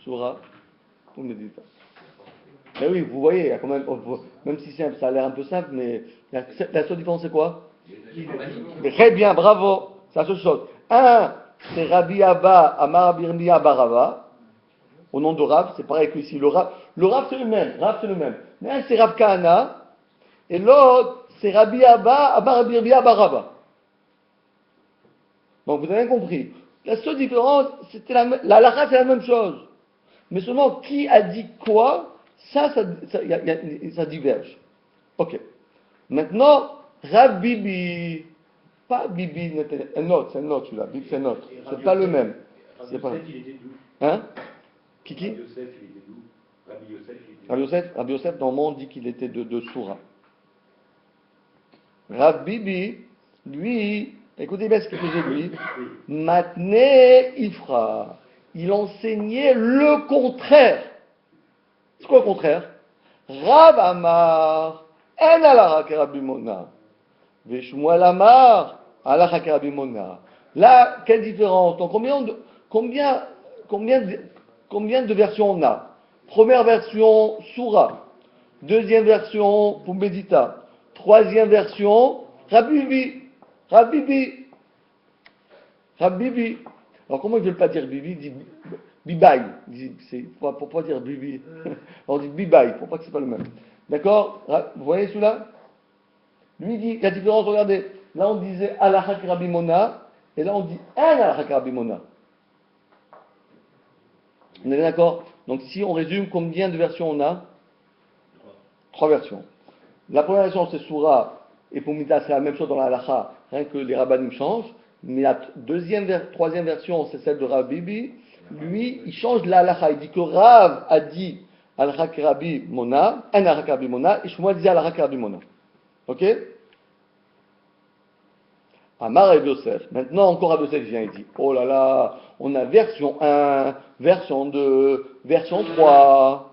B: Soura, Pumbedita. Mais oui, vous voyez, il y a quand même si ça a l'air un peu simple, mais la seule différence c'est quoi? Très bien, bravo, c'est la seule chose. Un, c'est Rabbi Abba, Amar Rabbi Yirmiyah Barava, au nom de Rav, c'est pareil que ici. Le Rav c'est le même. Mais un c'est Rav Kahana, et l'autre c'est Rabbi Abba, Amar Rabbi Yirmiyah Barava. Donc vous avez bien compris. La seule différence, c'était la halakha, c'est la même chose. Mais seulement qui a dit quoi, ça diverge. Ok. Maintenant, Rav Bibi, pas Bibi, c'est un autre celui-là. Bibi, c'est un autre. C'est pas le même. C'est pas.
A: Il était d'où?
B: Hein? Qui?
A: Rabbi Yosef, il était d'où? Rabbi Yosef, il était d'où?
B: Rabbi Yosef, normalement, on dit qu'il était de Soura. Rav Bibi, lui, écoutez bien ce qu'il faisait lui. Matne Ifra. Il enseignait le contraire. C'est quoi le contraire? Rav Amar, En Alachak Rabbi Mona. Veshmuel Amar, Alachak Rabbi Mona. Là, quelle différence? Donc, combien de versions on a? Première version, Soura. Deuxième version, Pumbedita. Troisième version, Rabbi Bibi. Alors comment ils ne veulent pas dire Bibi? Ils disent Bibaï. Pour pas dire Bibi. On dit Bibaï, pour pas que c'est pas le même. D'accord? Vous voyez celui-là? Lui dit, la différence, regardez. Là on disait Alachak Rabbi Mona, et là on dit En Alachak Rabbi Mona. On est d'accord? Donc si on résume, combien de versions on a? Trois versions. La première version c'est Soura, et pour Mita c'est la même chose dans la halakha, rien que les rabbanim changent. Mais la troisième version, c'est celle de Rav Bibi. Lui, il change la halakha. Il dit que Rav a dit Al-Hak Rabbi Mona, En Al-Hak Rabbi Mona, et Shmuel disait Al-Hak Rabbi Mona. Ok? Amar Rabbi Yosef. Maintenant, encore Rabbi Yosef vient et dit, oh là là, on a version 1, version 2, version 3.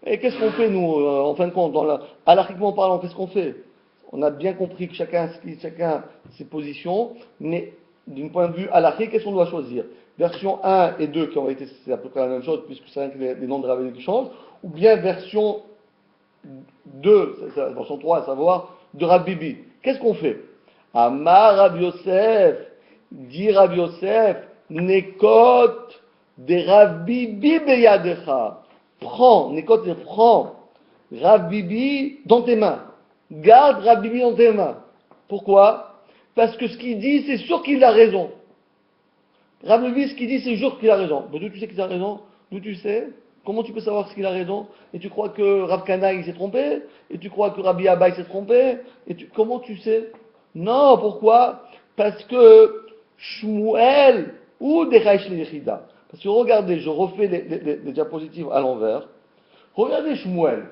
B: Et qu'est-ce qu'on fait, nous, en fin de compte, halakhiquement parlant, qu'est-ce qu'on fait? On a bien compris que chacun ses positions, mais d'un point de vue halakhique, qu'est-ce qu'on doit choisir? Version 1 et 2, qui ont été, c'est à peu près la même chose, puisque c'est rien que les noms de rabbins qui changent, ou bien version 2, version 3, à savoir, de Rabbi Bibi. Qu'est-ce qu'on fait? Amar Rabbi Yosef, dit Rabbi Yosef, Nekot de Rabbi Bibi beyadecha. Prends, Nekot, prends Rabbi Bibi dans tes mains. Garde Rabbi Bibi dans tes mains. Pourquoi? Parce que ce qu'il dit, c'est sûr qu'il a raison. Rabbi Bibi, ce qu'il dit, c'est sûr qu'il a raison. Mais d'où tu sais qu'il a raison? D'où tu sais? Comment tu peux savoir ce qu'il a raison? Et tu crois que Rav Kana il s'est trompé? Et tu crois que Rabbi Abba il s'est trompé? Comment tu sais? Non, pourquoi? Parce que Shmuel ou des Yechida. Parce que regardez, je refais les diapositives à l'envers. Regardez Shmuel.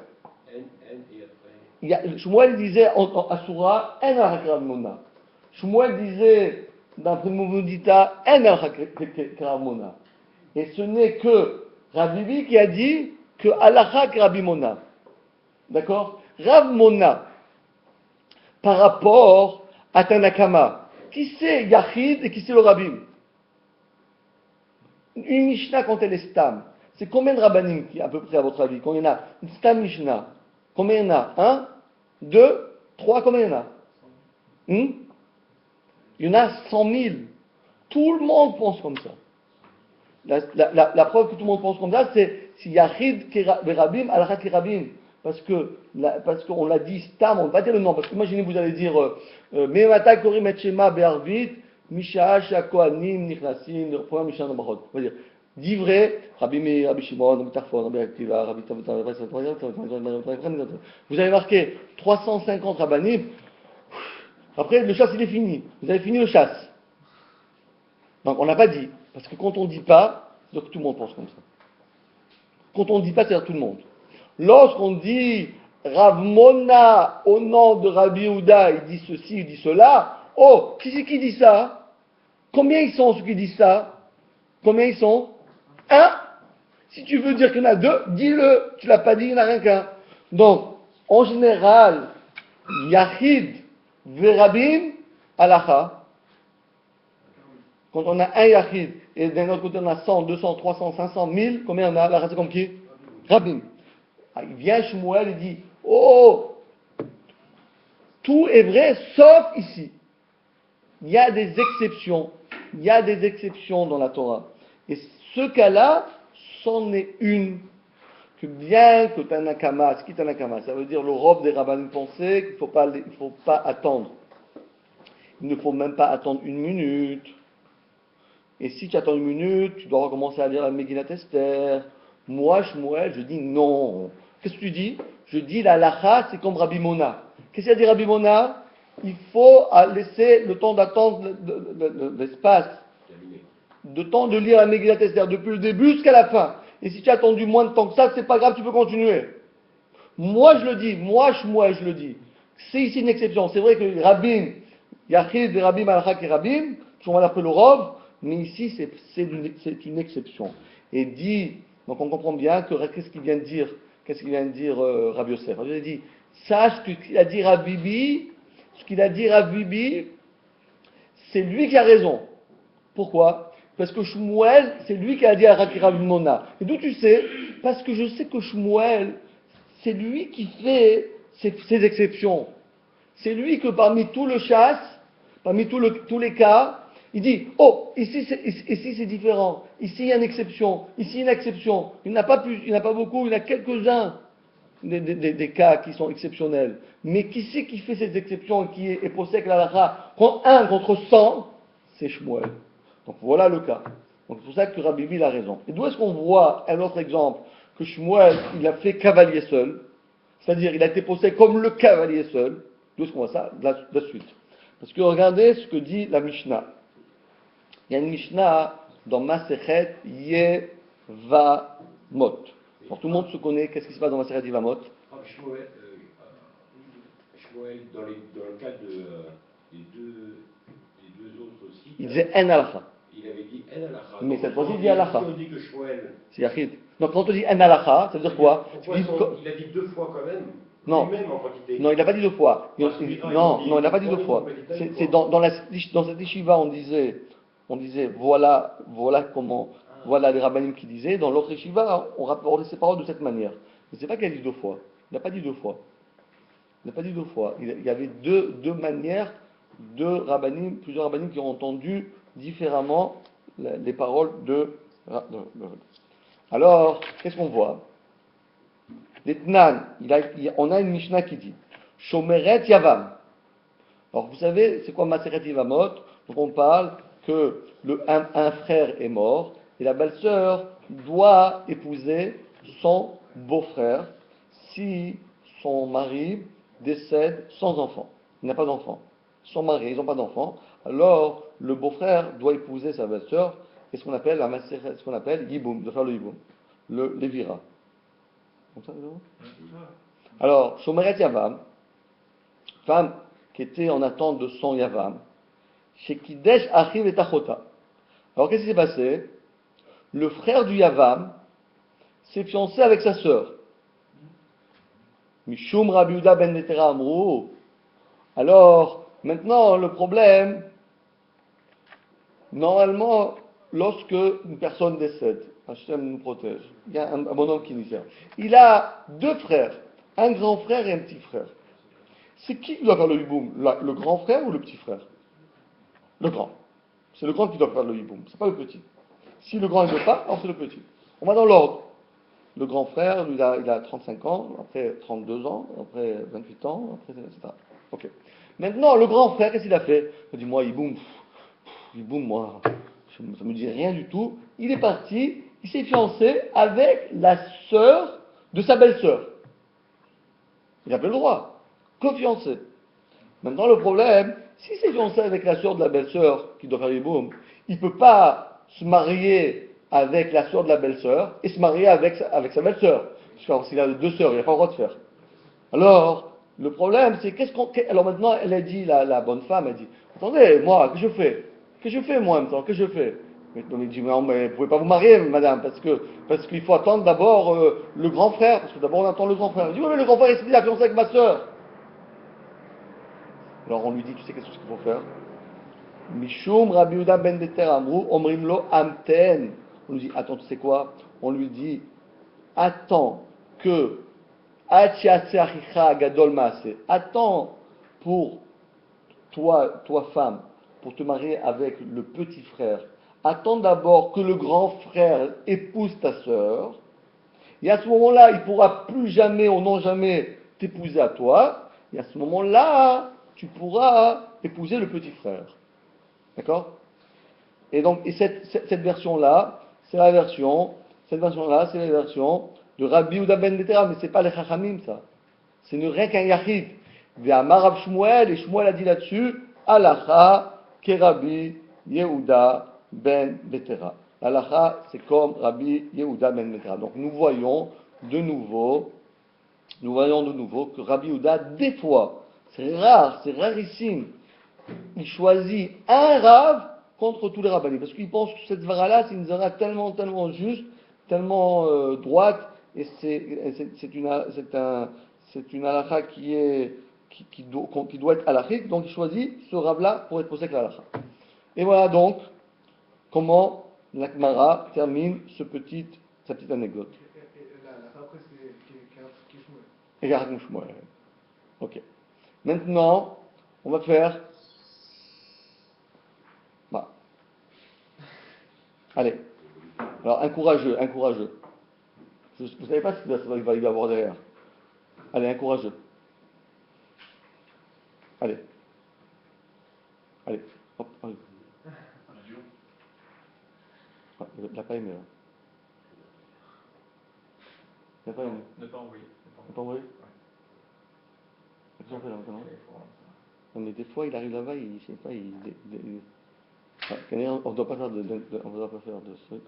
B: Shmuel disait à Surah, En al Mona. Shmuel disait dans Primumudita, En al Mona. Et ce n'est que Rabbi Bibi qui a dit que Alachak Rabbi Mona. D'accord? Rav Mona, par rapport à Tanakama, qui c'est Yachid et qui c'est le Rabbim? Une Mishnah quand elle est Stam, c'est combien de Rabbanim qui, à peu près à votre avis? Combien il y en a? Une Stam Mishnah. Combien il y en a? 1, 2, 3, combien il y en a? Il y en a 100 000. Tout le monde pense comme ça. La preuve que tout le monde pense comme ça, c'est si Yachid Rabim, Alachat Rabim. Parce qu'on l'a dit Stam, on ne va pas dire le nom. Parce que imaginez, vous allez dire Me'mata Korim et Shema Be'arvit, Misha Shakoanim Nichnasim, le premier Misha Namachot. On va dire dit vrai, Rabbi Meir, Rabbi Shimon, Rabbi Tarfon, Rabbi Akiva, Rabbi Tavatan, vous avez marqué 350 rabbanim. Après, le chasse il est fini. Vous avez fini le chasse. Donc on n'a pas dit. Parce que quand on ne dit pas, donc tout le monde pense comme ça. Quand on ne dit pas, c'est-à-dire tout le monde. Lorsqu'on dit Rav Mona au nom de Rabbi Yehuda, il dit ceci, il dit cela. Oh, qui c'est qui dit ça? Combien ils sont ceux qui disent ça? Combien ils sont? Un. Si tu veux dire qu'il y en a deux, dis-le. Tu l'as pas dit, il n'y en a rien qu'un. Donc, en général, Yachid Verabim Alacha. Quand on a un Yachid et d'un autre côté on a 100, 200, 300, 500, 1000, combien on a? La race comme qui? Rabim. Il vient Shmuel et dit, oh, tout est vrai sauf ici. Il y a des exceptions. Il y a des exceptions dans la Torah. Et ce cas-là, c'en est une. Que bien que Tanakama, ce qui est Tanakama, ça veut dire le robe des rabbins pensaient qu'il ne faut pas attendre. Il ne faut même pas attendre une minute. Et si tu attends une minute, tu dois recommencer à lire la Megillat Esther. Moi, Shmuel, je dis non. Qu'est-ce que tu dis? Je dis la lacha, c'est comme Rabbi Mona. Qu'est-ce qu'il a dit Rabbi Mona? Il faut laisser le temps d'attendre l'espace, de temps de lire la Megillat Esther depuis le début jusqu'à la fin. Et si tu as attendu moins de temps que ça, c'est pas grave, tu peux continuer. Moi, je le dis. Moi, Shmuel, je le dis. C'est ici une exception. C'est vrai que Rabbim, Yachid, Rabbim, Alachak et Rabbim, on va l'appeler le robe, mais ici, c'est une exception. Et dit, donc on comprend bien que qu'est-ce qu'il vient de dire? Qu'est-ce qu'il vient de dire Rabbi Yosef? Il a dit, sache que ce qu'il a dit Rabbi Bibi, c'est lui qui a raison. Pourquoi? Parce que Shmuel, c'est lui qui a dit à Rabbi Mona. Et d'où tu sais? Parce que je sais que Shmuel, c'est lui qui fait ces exceptions. C'est lui que parmi tout le chasse, parmi tous les cas, il dit, oh, ici c'est différent, ici il y a une exception, ici une exception. Il n'y en a pas plus, il n'y en a pas beaucoup, il y en a quelques-uns des cas qui sont exceptionnels. Mais qui c'est qui fait ces exceptions et qui est possède la halakha contre 1 contre 100? C'est Shmuel. Donc voilà le cas. Donc c'est pour ça que Rabbi Bibi a raison. Et d'où est-ce qu'on voit un autre exemple que Shmuel, il a fait cavalier seul, c'est-à-dire il a été posé comme le cavalier seul. D'où est-ce qu'on voit ça? De la suite. Parce que regardez ce que dit la Mishnah. Il y a une Mishnah dans Masechet Yevamot. Alors tout le monde se connaît, qu'est-ce qui se passe dans Masechet Yevamot?
C: Shmuel
A: Shmuel, dans le cas des deux autres aussi,
B: Il disait en halakha.
A: il avait dit en halakha.
B: Mais
A: Donc,
B: cette fois-ci, il
A: quand
B: dit halakha.
A: on dit que Shmuel,
B: C'est yachid. Donc quand on dit en halakha, ça veut dire quoi?
A: il a dit deux fois quand même,
B: Non.
A: lui-même en quantité.
B: Non, il n'a pas dit deux fois.
A: Parce que,
B: Non, il n'a pas dit deux fois. Dans cette yeshiva, on disait voilà comment, voilà les rabbinim qui disaient. Dans l'autre yeshiva, on rapportait ces paroles de cette manière. Mais c'est pas qu'il a dit deux fois. Il n'a pas dit deux fois. Il n'a pas dit deux fois. Il y avait deux manières, plusieurs rabbinim qui ont entendu différemment les paroles de. Alors, qu'est-ce qu'on voit? L'Etnan, on a une Mishnah qui dit Shomeret Yavam. Alors vous savez, c'est quoi Maseret Yavamot? Donc on parle que un frère est mort et la belle-sœur doit épouser son beau-frère si son mari décède sans enfant. Il n'a pas d'enfant. Son mari, ils n'ont pas d'enfant. Alors le beau-frère doit épouser sa belle-sœur et ce qu'on appelle la Maseret, ce qu'on appelle Yiboum, de faire le Yiboum, le Lévira. Alors, Shomeret Yavam, femme qui était en attente de son Yavam, chez Kidesh Achiv et Tachota. Alors, qu'est-ce qui s'est passé? Le frère du Yavam s'est fiancé avec sa sœur. Mishum Rabbi Yehuda ben Netera Amrou. Alors, maintenant, le problème, normalement, lorsque une personne décède, Hachem nous protège. Il y a un bonhomme qui nous sert. Il a deux frères, un grand frère et un petit frère. C'est qui doit faire le hiboum? Le grand frère ou le petit frère? Le grand. C'est le grand qui doit faire le hiboum, c'est pas le petit. Si le grand ne veut pas, alors c'est le petit. On va dans l'ordre. Le grand frère, lui, il a 35 ans, après 32 ans, après 28 ans, après, etc. Ok. Maintenant, le grand frère, qu'est-ce qu'il a fait? Il dit, moi, hiboum, moi, ça me dit rien du tout. Il est parti, il s'est fiancé avec la sœur de sa belle-sœur. Il avait le droit, co-fiancé. Maintenant, le problème, s'il s'est fiancé avec la sœur de la belle-sœur, qui doit faire les baumes, il ne peut pas se marier avec la sœur de la belle-sœur et se marier avec sa belle-sœur. Parce qu'il a deux sœurs, il n'a pas le droit de faire. Alors, le problème, c'est alors maintenant, elle a dit, la bonne femme, elle dit, attendez, moi, que je fais? Que je fais, moi, maintenant? Que je fais? Mais il dit, non, mais vous ne pouvez pas vous marier, madame, parce qu'il faut attendre d'abord le grand frère, parce que d'abord on attend le grand frère. Il dit, oui, mais le grand frère, il a fiancé avec ma sœur. Alors on lui dit, tu sais qu'est-ce qu'il faut faire? Mishum Rabbi Yehuda ben Beter Amrou, Omrim lo Amten. On lui dit, attends, tu sais quoi? On lui dit, attends que attends pour toi femme, pour te marier avec le petit frère. Attends d'abord que le grand frère épouse ta sœur. Et à ce moment-là, il ne pourra plus jamais ou non jamais t'épouser à toi. Et à ce moment-là, tu pourras épouser le petit frère. D'accord? Et donc, cette version-là, c'est la version de Rabbi Yehuda ben Betera, mais c'est pas les Chachamim, ça. C'est rien qu'un Yachid. Ve'amar Rav Shmuel, et Shmuel a dit là-dessus, Halacha ke Rabbi Yehuda ben Betera. Halacha, c'est comme Rabbi Yehuda ben Betera. Donc nous voyons de nouveau que Rabbi Yehuda, des fois, c'est rare, c'est rarissime, il choisit un Rav contre tous les rabbinim, parce qu'il pense que cette vara-là, c'est une vara tellement juste, tellement droite, et c'est une halakha qui doit être halachique, donc il choisit ce Rav-là pour être posé avec la halakha. Et voilà donc comment la Gemara termine sa petite anecdote. Et la Shmuel. Ok. Maintenant, on va faire. Bah. Allez. Alors, un courageux. Vous ne savez pas ce qu'il va y avoir derrière. Allez, un courageux. Allez. Hop, allez. Ah, il n'a pas aimé, là. Il n'a pas aimé.
C: Ne pas envoyer.
B: Ne pas envoyer? Qu'est-ce qu'on fait là maintenant? Non, mais des fois, il arrive là-bas, il ne sait pas, on ne doit pas faire de ce truc.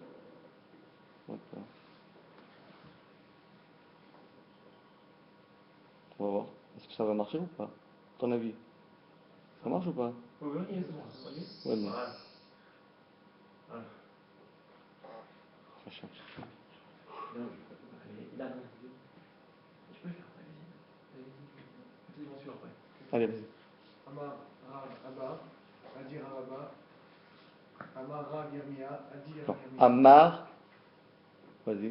B: On va voir. Est-ce que ça va marcher ou pas? Ton avis? Ça marche ou pas?
C: Oui, oui, c'est bon. Voyez.
B: Ouais, mais.
C: Voilà. Voilà.
B: Machin.
C: Non, il a rien. Tu peux le faire après, vas-y. Vas-y. Fais mention après.
B: Allez, vas-y.
D: Amar Rav Abba, Adi Rav Abba, Amar Rav Yirmia, Adi
B: Non.
D: Rav Yirmia,
B: Amar, vas-y.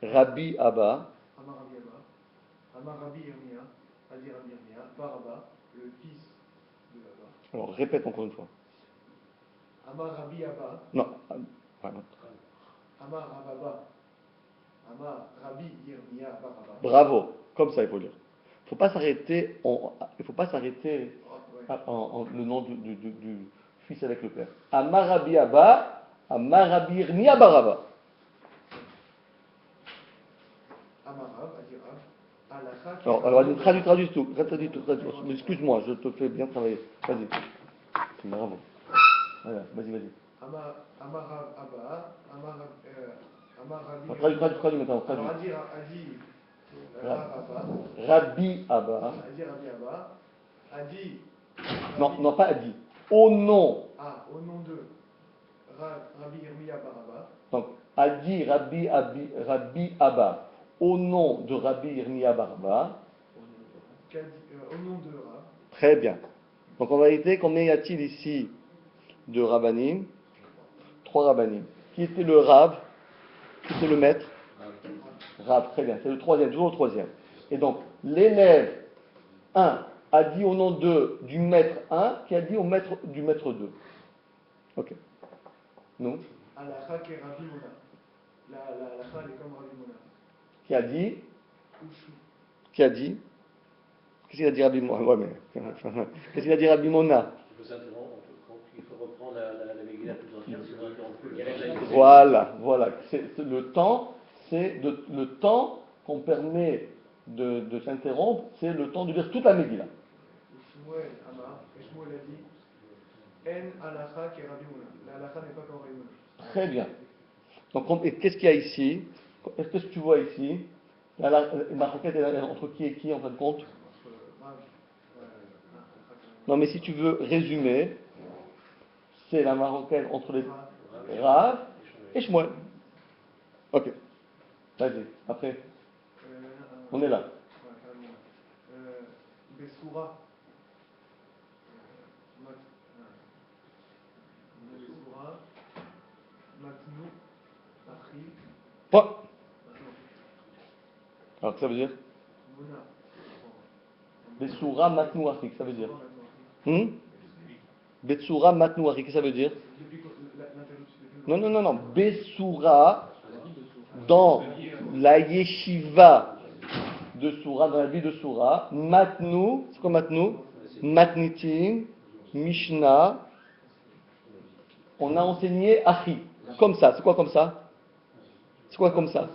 B: Rabbi Abba,
D: Amar Rabbi Abba, Amar Rabbi Yirmia, Adi Rabbi Yirmia, Bar Abba, le fils de Abba,
B: alors répète encore une fois.
D: Amar Rabbi Abba,
B: Non, voilà.
D: Amar Rav Abba, Amar Rabbi Yirmia, Bar Abba.
B: Bravo, comme ça il faut lire. Il ne faut pas s'arrêter
D: Oh, ouais.
B: en le nom du fils avec le père. Amar Rabbi Abba, Amar Rabbi Yirmia Baraba.
D: Amar Rav, Adi Rav, Alakha.
B: Alors traduis tout. Mais excuse-moi, je te fais bien travailler. Vas-y. Bravo. Voilà, vas-y.
D: Amar Rav Abba, Amar Rabbi.
B: Traduis maintenant, traduis.
D: Alors Adi Rav Abba,
B: Rabbi Abba.
D: Adi Rabbi Abba, Adi.
B: Non, pas Adi. Au nom.
D: Ah, au nom de Rabbi Yirmia Baraba,
B: Donc, Adi Rabbi Abba. Au nom de Rabbi Yirmia Baraba.
D: au nom de Rav,
B: Très bien. Donc en réalité, combien y a-t-il ici de Rabbanim? 3 Rabbanim. Qui était le Rav? Qui était le maître? Rav, très bien. C'est le troisième, toujours le troisième. Et donc, l'élève 1 a dit au nom du maître 1 qui a dit au maître du maître 2. Ok. Nous?
D: Alakha qui est Rabbi Mona. L'alakha elle est comme Rabbi Mona.
B: Qui a dit?
D: Ushu.
B: Qui a dit? Qu'est-ce qu'il a dit Rabbi Mona? Ouais, mais. Qu'est-ce qu'il a dit Rabbi Mona?
A: Il faut s'interrompre, il faut reprendre la Megillah tout entière, sinon il règle la
B: Voilà. Le temps, le temps qu'on permet de s'interrompre, c'est le temps de lire toute la Megillah.
D: Shmuel Amar, et Shmuel a dit En alakha qui est Rabbi Mona. L'alakha n'est pas comme Rabbi Mona.
B: Très bien. Donc, et qu'est-ce qu'il y a ici? Qu'est-ce que tu vois ici? La requête est entre qui et qui en fin de compte?
D: Rav,
B: Non, mais si tu veux résumer, c'est la marocaine entre les
D: Rav,
B: Rav et Shmuel. Ok. Vas-y. Après, on est là.
D: Bessoura. Bessoura. Matnu. Achri.
B: Point. Alors, que ça veut dire?
D: Mona.
B: Betsura matnu achik, ça veut dire?
D: Matnu.
B: Betsura matnu achik, qu'est-ce que ça veut dire?
D: Depuis
B: Non.
D: l'interruption.
B: Betsura, dans la yeshiva de Soura, dans la vie de Soura, matnu, c'est quoi matnu? Matnitim, Mishnah, on a enseigné achi. Comme ça, c'est quoi comme ça? C'est quoi comme ça?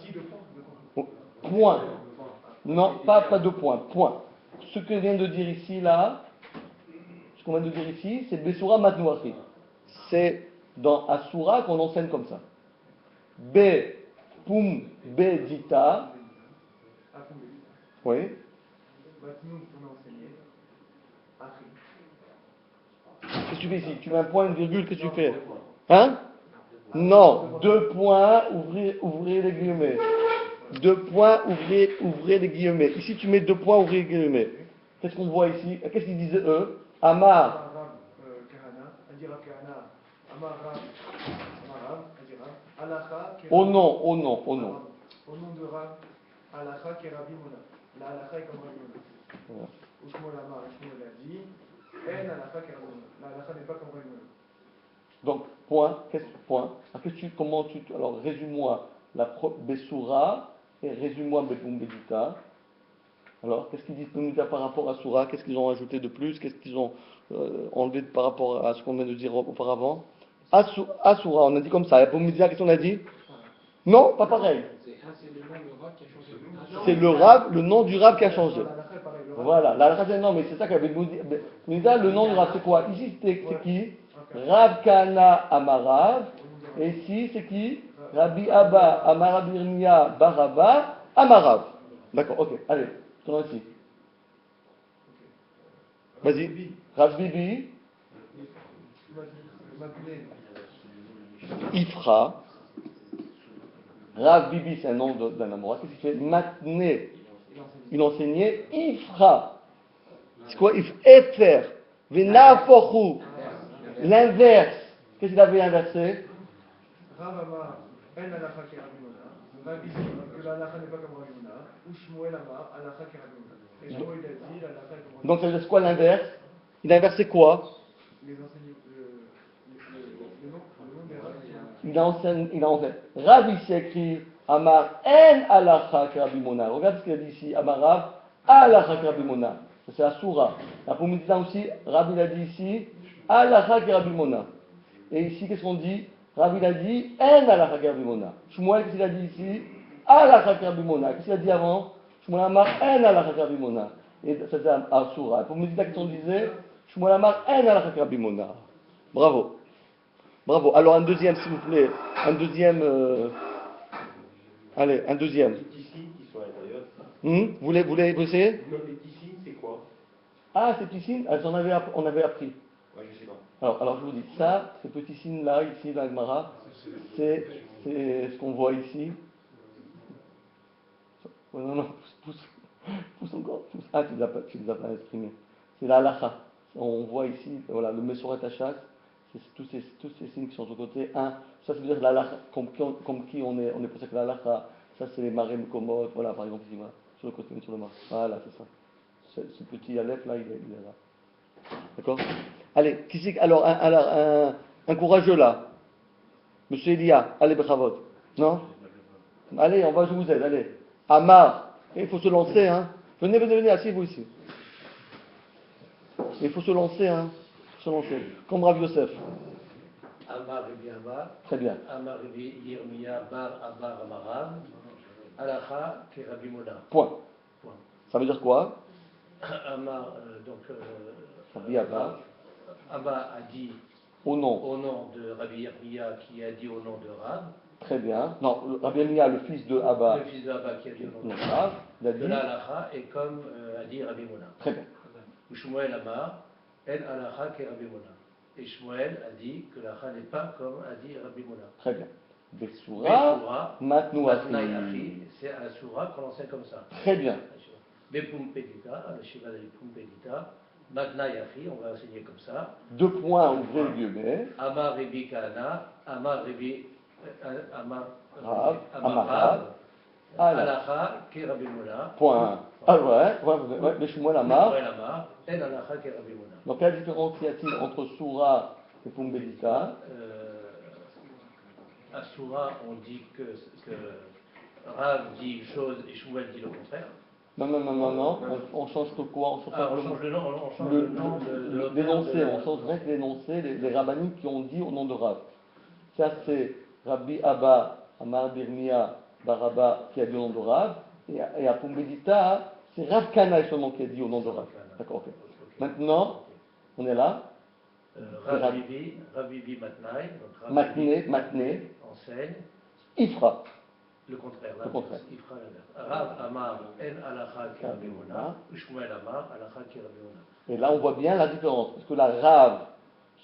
B: Point. Non, pas de point, point. Ce que vient de dire ici, là, ce qu'on vient de dire ici, c'est Besura Matnu Achi. C'est dans Asura qu'on enseigne comme ça. Be, Pum, Be, Dita. Oui.
D: Matnu, on a enseigné. Achri.
B: Qu'est-ce que tu fais ici? Tu mets un point, une virgule, qu'est-ce que tu fais? Hein? Non, 2 points, ouvrez les guillemets. 2 points, ouvrez les guillemets. Ici, tu mets 2 points, ouvrez les guillemets. Qu'est-ce qu'on voit ici? Qu'est-ce qu'ils disaient eux? Amar.
D: Rav Kahana, Adira Kahana, Amar Rav, Adira, Alakha,
B: Au nom.
D: Au nom de Rav, Alakha qui est Rabbi Mona. La Alakha est comme Rabbi Mona.
B: Voilà.
D: Oshmo Lamar, Shmuel a dit, En Alakha qui est Rabbi Mona. La Alakha n'est pas comme Rabbi Mona.
B: Donc, point. Point. Alors, résume-moi la Bessoura et résume-moi Bepum Bedita. Alors, qu'est-ce qu'ils disent par rapport à Soura? Qu'est-ce qu'ils ont ajouté de plus? Qu'est-ce qu'ils ont enlevé par rapport à ce qu'on vient de dire auparavant? Asura, on a dit comme ça. Et pour me dire, qu'est-ce qu'on a dit? Non, pas pareil.
C: C'est le nom de Rav qui a changé.
B: C'est le nom du Rav qui a changé. Voilà, non, mais c'est ça qu'avait dit. Le nom du Rav, c'est quoi? Ici, c'est qui? Rav Kana Amarav. Et ici, c'est qui? Rabbi Abba Amarav Yirmia Baraba Amarav. D'accord, ok, allez, tournons ici. Vas-y. Rav Bibi,
D: Matné.
B: Ifra. Rav Bibi, c'est un nom d'un amoureux. Qu'est-ce qu'il fait? Matné. Il enseignait Ifra. C'est quoi? Efer. Venafochu. L'inverse. Qu'est-ce qu'il avait inversé?
D: Rav Amar, En Alacha qui Rabbi Mona. Rav dit que l'Alacha n'est pas comme Rabbi Mona. Ou Shmuel Amar, Alacha qui Rabbi Mona. Et Shmuel a dit, l'Alacha est comme Rabbi Mona.
B: Donc ça veut dire quoi l'inverse? Il a inversé quoi?
D: Les enseignements, le nom des Rav.
B: Il a en fait. Rav ici écrit Amar En Alacha qui Rabbi Mona. Regarde ce qu'il a dit ici. Amar Rav Alacha qui Rabbi Mona. Ça, c'est la Soura. La Poumidita aussi, Rabbi l'a dit ici Alacha qui Rabbi Mona. Et ici, qu'est-ce qu'on dit? Rabbi l'a dit En Alacha qui Rabbi Mona. Shmuel, qu'est-ce qu'il a dit ici? Alacha qui Rabbi Mona. Qu'est-ce qu'il a dit avant? Shmuel Amar En Alacha qui Rabbi Mona. Et ça, c'est la Soura. La Poumidita, qu'est-ce qu'on disait? Shmuel Amar En Alacha qui Rabbi Mona. Bravo. Bravo. Alors un deuxième, s'il vous plaît. Un deuxième. Allez, un deuxième.
A: Les petits signes qui sont à l'intérieur.
B: Vous voulez essayer?
A: Non, les petits signes, c'est quoi?
B: Ah, ces petits signes, on avait appris.
A: Ouais, je sais pas.
B: Alors je vous dis, ça, ces petits signes-là, ici, dans l'Agmara, c'est ce qu'on voit ici. Oh, non, pousse encore. Pousse. Ah, tu ne les as pas exprimés. C'est la halakha. On voit ici, voilà, le Mesoret Hachak, c'est tous ces signes qui sont sur le côté. Ça veut dire la halakha, comme qui on est pour ça que la halakha, ça c'est les marées Mekomot, voilà, par exemple, ici, voilà, sur le côté, sur le mar. Voilà, c'est ça. Ce petit Aleph là, il est là. D'accord? Allez, qui c'est alors un courageux là? Monsieur Elia, allez, Bechavot. Non? Allez, je vous aide, allez. Amar, il faut se lancer, hein. Venez, asseyez-vous ici. Il faut se lancer, hein. Se lancer. Comme Rav Yosef.
C: Amar Rabbi Amar.
B: Très bien.
C: Amar Rabbi Yirmiya Bar Amar Amarav. Alacha qui Rabbi Mona.
B: Point.
C: Point.
B: Ça veut dire quoi?
C: Amar,
B: Rabbi Abba.
C: Abba a dit
B: Au nom.
C: au nom de Rabbi Yirmiya qui a dit au nom de Rav.
B: Très bien. Non, Rabbi Yirmiya, le fils de Abba.
C: Le fils de Abba qui a dit au nom de
B: Rav, il a
C: de
B: dit.
C: l'Alacha est comme a dit Rabbi Mona.
B: Très bien.
C: Ou Shmuel Amar, En Alacha qui Rabbi Mona. Et Shmuel a dit que l'Alacha n'est pas comme a dit Rabbi Mona.
B: Très bien. Bessura,
C: Bessura,
B: Matnou
C: Matnaï
B: Achi.
C: Achi, c'est un Soura qu'on enseigne comme ça.
B: Très bien.
C: Bepumpedita, le Shiva de Pumpedita, Matnaï Achi, on va enseigner comme ça.
B: 2 points, ouvrez le guillemets.
C: Amar Rebi Kana, Amar Rebi,
B: Rav,
C: Amar
B: Amarav.
C: Rav, Alacha qui Rabbi Mona.
B: Point. Ah ouais, mais Shmuel Amar.
C: Shmuel Amar, En Alacha qui Rabbi Mona.
B: Donc quelle différence y a-t-il entre Soura et Pumbedita?
C: À Soura, on dit que Rav dit une chose et Shmuel dit le contraire.
B: Non. On change que quoi? On change
C: On change le nom, on change le nom de l'auteur.
B: l'énoncé, on change rien que l'énoncé, les rabbiniques qui ont dit au nom de Rav. Ça c'est Rabbi Abba, Amar Birmia, Baraba qui a dit au nom de Rav. Et à Pumbedita, c'est Rav Kana seulement qui a dit au nom de Rav. D'accord, ok. Maintenant, on est là.
C: Rav Bibi Matnaï, donc
B: Matné,
C: enseigne
B: Ifra.
C: le contraire.
B: Le contraire.
C: Ifra l'inverse. Rav Amar En Alacha ki Rabbi Mona, Shmuel Amar Alacha ki Rabbi Mona.
B: Et là, on voit bien la différence. Parce que la Rav,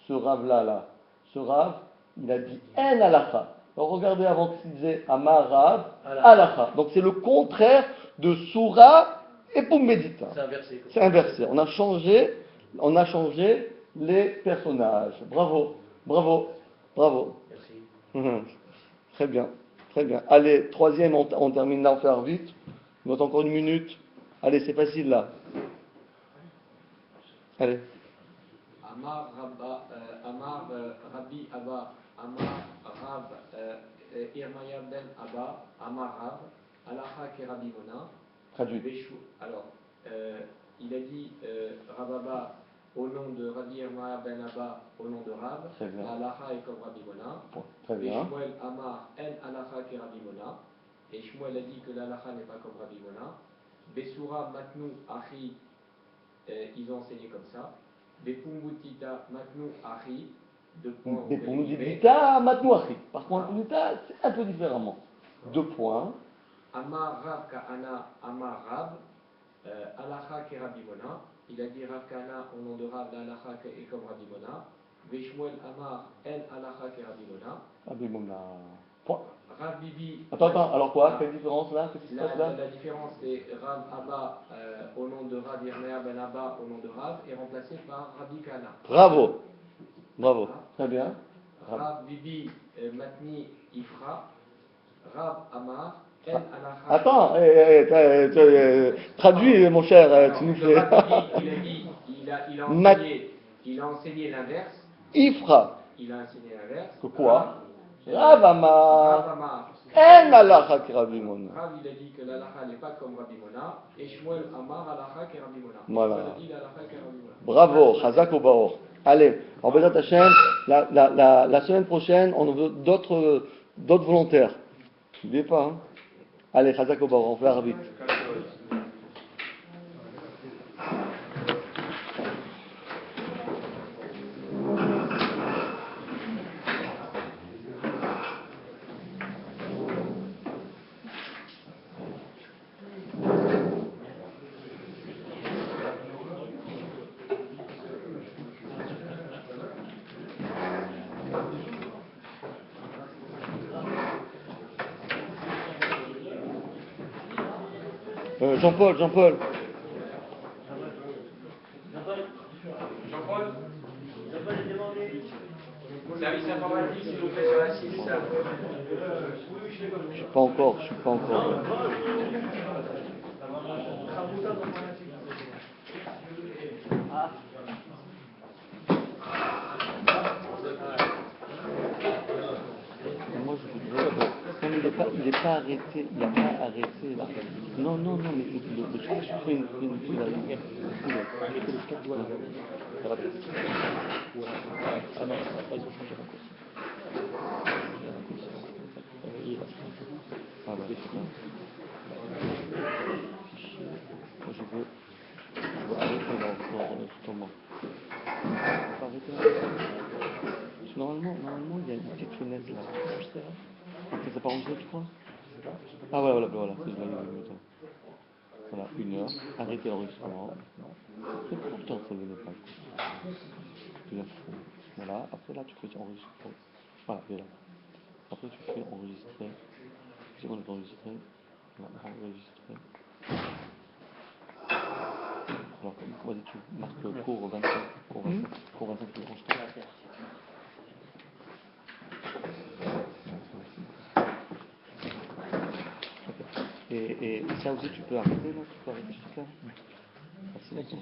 B: ce Rav-là, ce Rav, il a dit En Alacha. Alors regardez avant qu'il disait Amar Rav, Alacha. Donc c'est le contraire de Soura et Pumbedita.
C: C'est inversé.
B: C'est inversé. On a changé les personnages. Bravo.
C: Merci.
B: Très bien. Allez, troisième, on termine là, on fait vite. Il nous reste encore 1 minute. Allez, c'est facile là. Allez.
E: Amar Rabbi Abba, Amar Rav Irmaya ben Abba, Amar Rav, Alacha ki Rabbi Mona.
B: Traduit.
E: Alors, il a dit Rav Abba au nom de Rabbi Irmaya ben Abba, au nom de Rav.
B: Très bien.
E: Alacha est comme Rabbi Mona.
B: Très bien.
E: Shmuel Amar En Alacha ki Rabbi Mona. Et Shmuel a dit que l'Alacha n'est pas comme Rabbi Mona. Besura Matnou Achi, ils ont enseigné comme ça. Bepumbutita Matnou Achi, 2 points.
B: Bepumbutita Matnou Achi. Par contre, Pumbutita, c'est un peu différemment. 2 points.
E: Amar Rav Kahana, Amar Rav, Alacha ki Rabbi Mona. il a dit Rav Kana au nom de Rav, la halacha est comme Rabbi Mona. Veshmuel Amar, en halacha que Rabbi Mona.
B: Rabbi Mona. Point.
E: Rav Bibi.
B: Attends, alors quoi? Quelle différence là? Qu'est-ce qui se passe là?
E: La différence, c'est Rav Abba au nom de Rav Yirmea Ben Abba au nom de Rav est remplacé par Rabbi Kana.
B: Bravo. Très bien.
E: Rav Bibi Matni Ifra, Rav Amar, en halacha.
B: Attends, traduis mon cher, tu nous fais.
E: Rav Bibi, il a enseigné l'inverse.
B: Ifra.
E: Il a enseigné l'inverse.
B: Que quoi? Rav Amar. En halacha que Rabbi Mona.
E: Rav, il a dit que l'halacha n'est pas comme Rabbi Mona, et Shmuel Amar halacha que Rabbi Mona.
B: Voilà.
E: Shmuel a dit l'halacha que Rabbi Mona.
B: Bravo, Chazak au Baor. Allez, en Bezat Hashem, la semaine prochaine, on veut d'autres volontaires. N'oubliez pas, hein. Allez, Chazak au Baor, on fait arbitre. Jean-Paul.
E: Jean-Paul, service informatique, s'il vous plaît, sur la 6.
B: Je suis pas encore. Moi, je voudrais. Comme il n'est pas arrêté, il n'a pas arrêté là. Non, mais le truc, je fais une Ah non, ils ont changé la course. Ah bah, c'est bien. Fichier. Moi, je veux arrêter l'enregistrement. On peut arrêter l'enregistrement. Normalement, il y a une petite fenêtre là. Ça part en jeu, tu crois? Ah voilà, c'est le minuteur. Voilà, 1 heure, arrêtez l'enregistrement. C'est pourtant ça ne venait pas. Tu la fous. Voilà, après là tu fais enregistrer. Voilà, et là. Après tu fais enregistrer. C'est qu'on est enregistré. Voilà, enregistrer. Alors, vas-y, tu marques cours 25. Cours 25, tu branches tout. Et ça aussi tu peux arrêter là, tu peux arrêter tout ça. Merci.